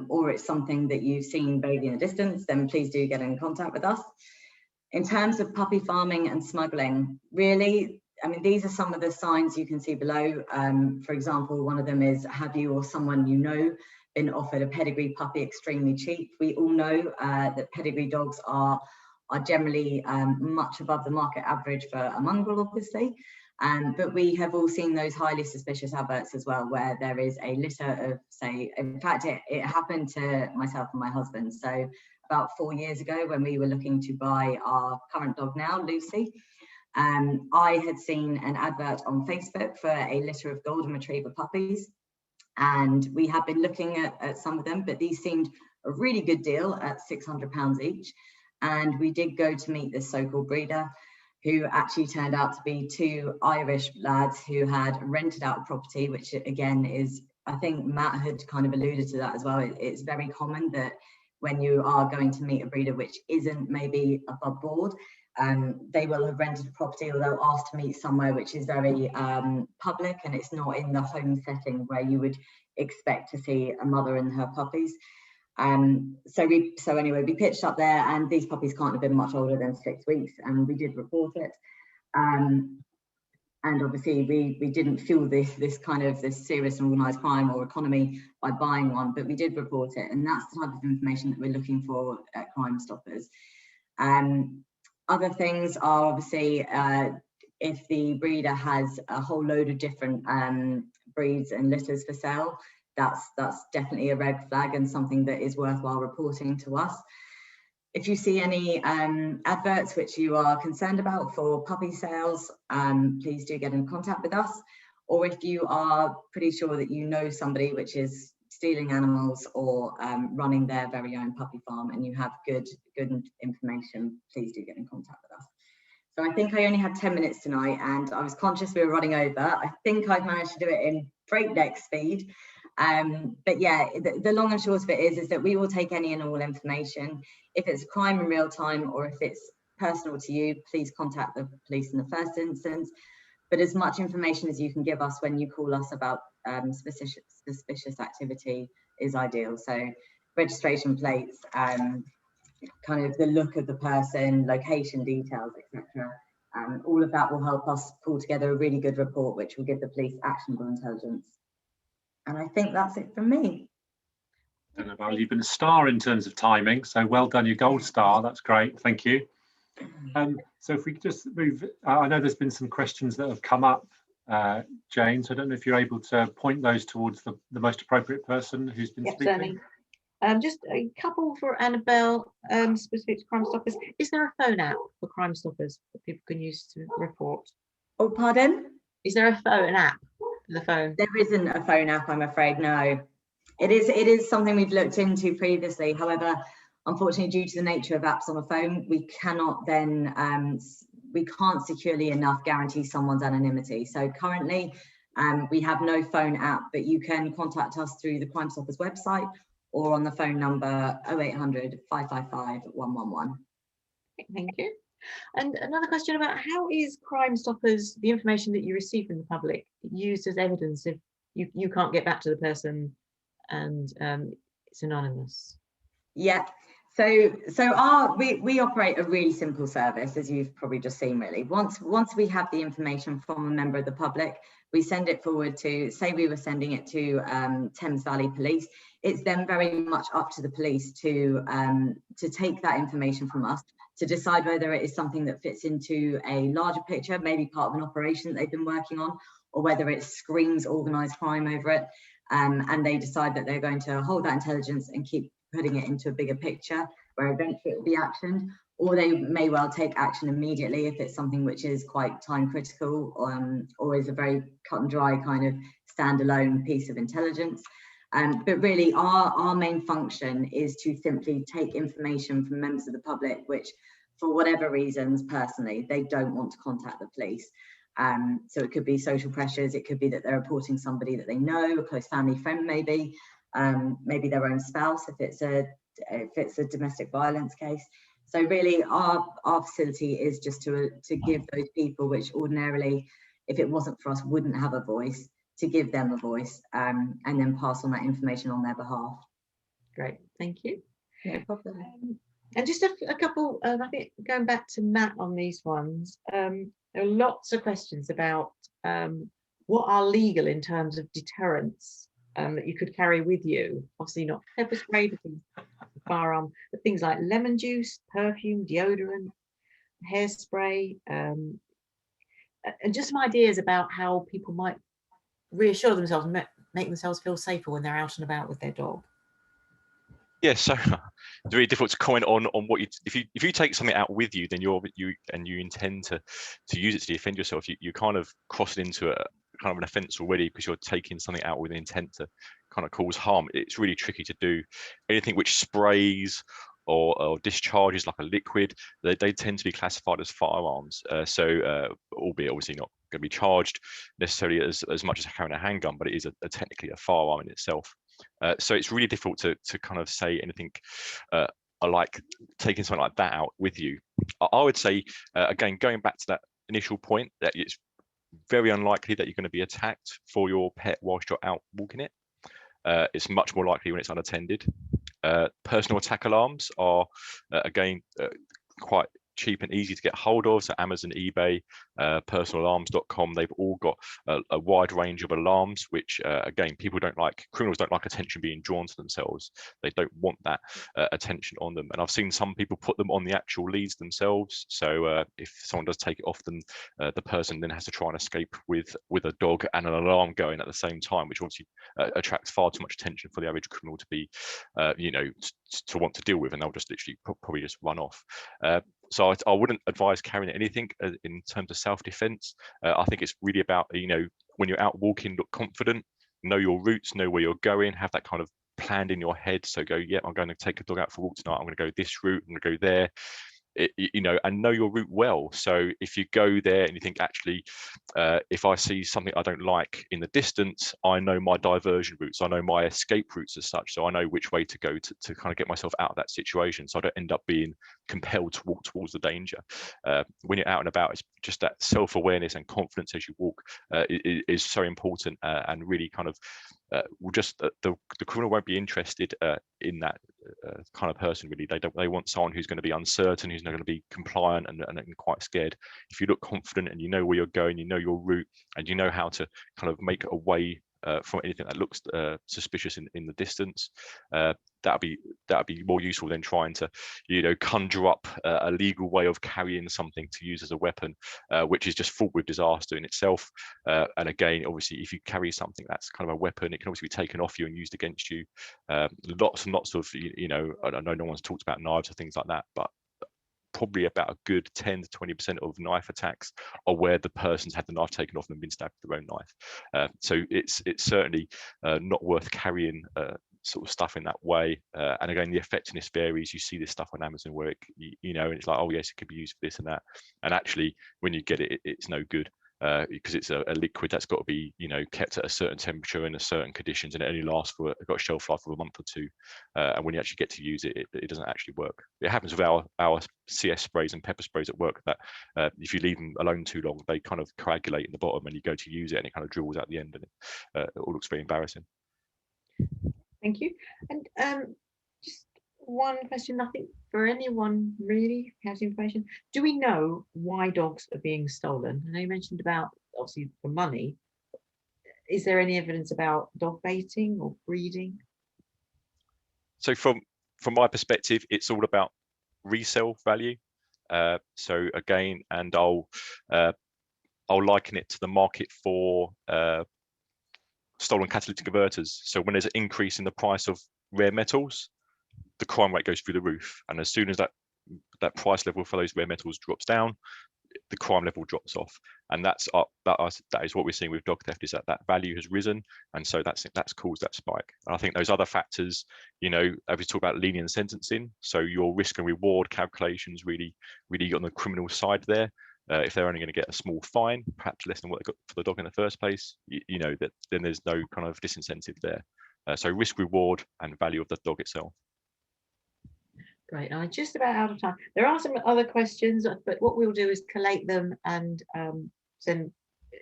or it's something that you've seen vaguely in the distance, then please do get in contact with us. In terms of puppy farming and smuggling, really, I mean, these are some of the signs you can see below. For example, one of them is, have you or someone you know been offered a pedigree puppy extremely cheap? We all know that pedigree dogs are generally much above the market average for a mongrel, obviously. But we have all seen those highly suspicious adverts as well, where there is a litter of, say, in fact, it happened to myself and my husband. So about 4 years ago, when we were looking to buy our current dog now, Lucy, I had seen an advert on Facebook for a litter of golden retriever puppies. And we have been looking at some of them, but these seemed a really good deal at £600 each. And we did go to meet this so-called breeder, who actually turned out to be 2 Irish lads who had rented out a property, which again is, I think Matt had kind of alluded to that as well. It's very common that when you are going to meet a breeder which isn't maybe above board, they will have rented a property, or they'll ask to meet somewhere which is very public, and it's not in the home setting where you would expect to see a mother and her puppies. So anyway, we pitched up there, and these puppies can't have been much older than 6 weeks, and we did report it. And obviously we didn't fuel this serious and organised crime or economy by buying one, but we did report it, and that's the type of information that we're looking for at Crime Stoppers. Other things are obviously if the breeder has a whole load of different breeds and litters for sale, that's definitely a red flag and something that is worthwhile reporting to us. If you see any adverts which you are concerned about for puppy sales, please do get in contact with us. Or if you are pretty sure that you know somebody which is stealing animals or running their very own puppy farm and you have good information, please do get in contact with us. So I think I only had 10 minutes tonight, and I was conscious we were running over. I think I've managed to do it in breakneck speed. But yeah, the long and short of it is that we will take any and all information. If it's a crime in real time, or if it's personal to you, please contact the police in the first instance. But as much information as you can give us when you call us about suspicious activity is ideal. So registration plates, kind of the look of the person, location details, etc. All of that will help us pull together a really good report, which will give the police actionable intelligence. And I think that's it from me. I don't know, Val, you've been a star in terms of timing, so well done, your gold star. That's great, thank you. So if we could just move, I know there's been some questions that have come up, Jane, so I don't know if you're able to point those towards the most appropriate person who's been speaking. Certainly. Just a couple for Annabelle, specific to Crime Stoppers. Is there a phone app for Crime Stoppers that people can use to report? Oh, pardon? Is there a phone app for the phone? There isn't a phone app, I'm afraid, no. It is something we've looked into previously. However, unfortunately, due to the nature of apps on a phone, we cannot then, we can't securely enough guarantee someone's anonymity. So currently, we have no phone app, but you can contact us through the Crime Stoppers website or on the phone number 0800 555 111. Thank you. And another question about how is Crime Stoppers, the information that you receive from the public, used as evidence if you can't get back to the person and it's anonymous? Yeah, so we operate a really simple service, as you've probably just seen. Really, once we have the information from a member of the public, we send it forward to, say we were sending it to Thames Valley Police. It's then very much up to the police to take that information from us, to decide whether it is something that fits into a larger picture, maybe part of an operation that they've been working on, or whether it screams organised crime over it, and they decide that they're going to hold that intelligence and keep putting it into a bigger picture where eventually it will be actioned, or they may well take action immediately if it's something which is quite time critical, or is a very cut and dry kind of standalone piece of intelligence. But really our main function is to simply take information from members of the public which, for whatever reasons, personally, they don't want to contact the police. So it could be social pressures, it could be that they're reporting somebody that they know, a close family friend maybe, maybe their own spouse if it's a domestic violence case. So really our facility is just to give those people which ordinarily, if it wasn't for us, wouldn't have a voice, to give them a voice, and then pass on that information on their behalf. Great, thank you. No problem. And just a couple, I think going back to Matt on these ones, there are lots of questions about what are legal in terms of deterrents that you could carry with you. Obviously not pepper spray, but firearm, but things like lemon juice, perfume, deodorant, hairspray, and just some ideas about how people might reassure themselves and make themselves feel safer when they're out and about with their dog. Yeah, so it's really difficult to comment on what you, if you take something out with you, then you intend to use it to defend yourself. You kind of cross it into a kind of an offence already, because you're taking something out with an intent to kind of cause harm. It's really tricky to do anything which sprays or discharges like a liquid. They tend to be classified as firearms. Albeit obviously not going to be charged necessarily as much as carrying a handgun, but it is technically a firearm in itself. So it's really difficult to kind of say anything like taking something like that out with you. I would say, again, going back to that initial point, that it's very unlikely that you're going to be attacked for your pet whilst you're out walking it. It's much more likely when it's unattended. Personal attack alarms are, again, quite cheap and easy to get hold of. So Amazon, eBay, personalalarms.com, they've all got a wide range of alarms, which again, criminals don't like attention being drawn to themselves. They don't want that attention on them. And I've seen some people put them on the actual leads themselves. So if someone does take it off them, the person then has to try and escape with a dog and an alarm going at the same time, which obviously attracts far too much attention for the average criminal to be, to want to deal with, and they'll just literally probably just run off. So I wouldn't advise carrying anything in terms of self-defense. I think it's really about, when you're out walking, look confident, know your routes, know where you're going, have that kind of planned in your head. So go, yeah, I'm going to take a dog out for a walk tonight. I'm going to go this route, I'm going to go there. And know your route well. So if you go there and you think, actually, if I see something I don't like in the distance, I know my diversion routes, I know my escape routes as such. So I know which way to go to kind of get myself out of that situation, so I don't end up being compelled to walk towards the danger. When you're out and about, it's just that self-awareness and confidence as you walk is so important, and really kind of the criminal won't be interested in that kind of person, really. They want someone who's going to be uncertain, who's not going to be compliant and quite scared. If you look confident and you know where you're going, you know your route, and you know how to kind of make a way from anything that looks suspicious in the distance, that'd be more useful than trying to conjure up a legal way of carrying something to use as a weapon, which is just fraught with disaster in itself. And again, obviously, if you carry something that's kind of a weapon, it can obviously be taken off you and used against you. Lots and lots of, I know no one's talked about knives or things like that, but probably about a good 10 to 20% of knife attacks are where the person's had the knife taken off and been stabbed with their own knife. So it's certainly not worth carrying sort of stuff in that way. And again, the effectiveness varies. You see this stuff on Amazon where and it's like, oh yes, it could be used for this and that, and actually when you get it, it's no good. Because it's a liquid that's got to be, kept at a certain temperature in a certain conditions, and it only lasts got a shelf life of a month or two. And when you actually get to use it, it doesn't actually work. It happens with our CS sprays and pepper sprays at work that if you leave them alone too long, they kind of coagulate in the bottom, and you go to use it, and it kind of dribbles out the end, and it all looks very embarrassing. Thank you. And just one question, I think for anyone really has information. Do we know why dogs are being stolen? I know you mentioned about obviously for money. Is there any evidence about dog baiting or breeding? So from my perspective, it's all about resale value. So again, and I'll liken it to the market for stolen catalytic converters. So when there's an increase in the price of rare metals, the crime rate goes through the roof. And as soon as that price level for those rare metals drops down, the crime level drops off. And that is what we're seeing with dog theft, is that value has risen, and so that's caused that spike. And I think those other factors, you know, as we talk about lenient sentencing, so your risk and reward calculations really on the criminal side there. If they're only going to get a small fine, perhaps less than what they got for the dog in the first place, you know, that then there's no kind of disincentive there. So risk, reward, and value of the dog itself. Great. I'm just about out of time. There are some other questions, but what we'll do is collate them and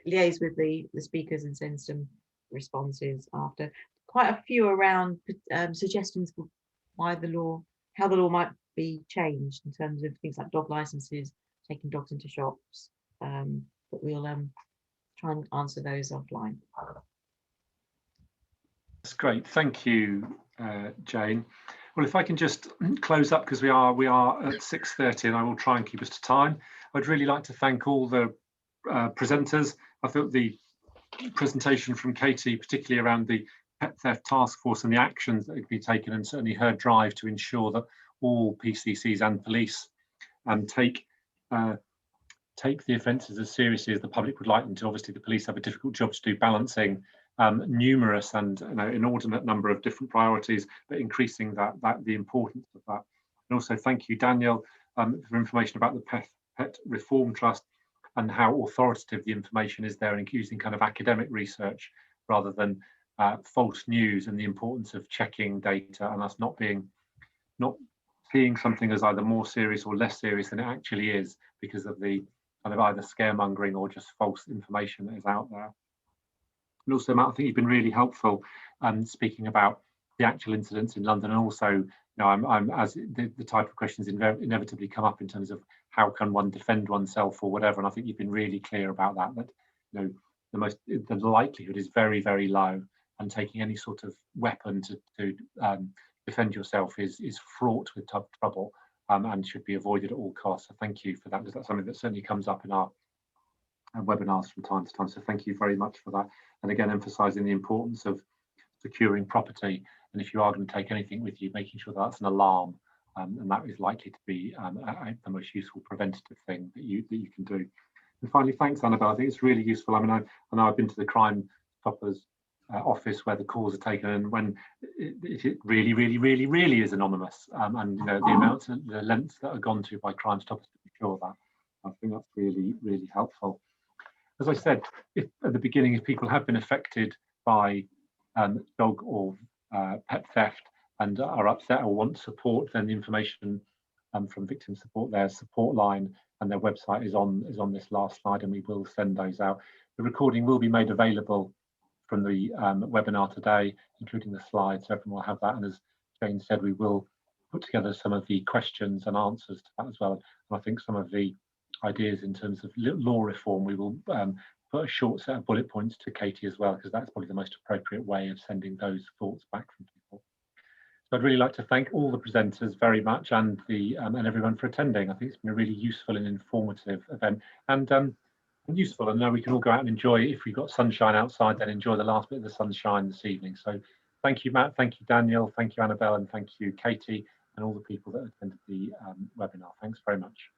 liaise with the speakers and send some responses after. Quite a few around suggestions for how the law might be changed in terms of things like dog licenses, taking dogs into shops, but we'll try and answer those offline. That's great, thank you, Jane. Well, if I can just close up, because we are at 6:30 and I will try and keep us to time. I'd really like to thank all the presenters. I thought the presentation from Katie, particularly around the pet theft task force and the actions that would be taken, and certainly her drive to ensure that all PCCs and police take the offences as seriously as the public would like them to. Obviously, the police have a difficult job to do, balancing numerous and inordinate number of different priorities, but increasing the importance of that. And also thank you, Daniel, for information about the Pet Reform Trust and how authoritative the information is there, and using kind of academic research rather than false news, and the importance of checking data and us not seeing something as either more serious or less serious than it actually is, because of the kind of either scaremongering or just false information that is out there. And also, Matt, I think you've been really helpful speaking about the actual incidents in London, and also, you know, I'm as the type of questions inevitably come up in terms of how can one defend oneself or whatever. And I think you've been really clear about that. That, you know, the likelihood is very, very low, and taking any sort of weapon to defend yourself is fraught with trouble and should be avoided at all costs. So thank you for that, because that's something that certainly comes up in our webinars from time to time. So thank you very much for that. And again, emphasising the importance of securing property, and if you are going to take anything with you, making sure that's an alarm, and that is likely to be the most useful preventative thing that you can do. And finally, thanks, Annabelle. I think it's really useful. I mean, I know I've been to the Crime Stoppers office where the calls are taken, and when it really is anonymous, and you know, the amounts and the lengths that are gone to by Crime Stoppers to be sure that, I think that's really helpful. As I said at the beginning, if people have been affected by dog or pet theft and are upset or want support, then the information from victim support, their support line and their website is on this last slide, and we will send those out. The recording will be made available from the webinar today, including the slides, so everyone will have that. And as Jane said, we will put together some of the questions and answers to that as well. And I think some of the ideas in terms of law reform, we will put a short set of bullet points to Katie as well, because that's probably the most appropriate way of sending those thoughts back from people. So I'd really like to thank all the presenters very much, and everyone for attending. I think it's been a really useful and informative event, and useful. And now we can all go out and enjoy, if we've got sunshine outside, then enjoy the last bit of the sunshine this evening. So thank you, Matt, thank you, Daniel, thank you, Annabelle, and thank you, Katie, and all the people that attended the webinar. Thanks very much.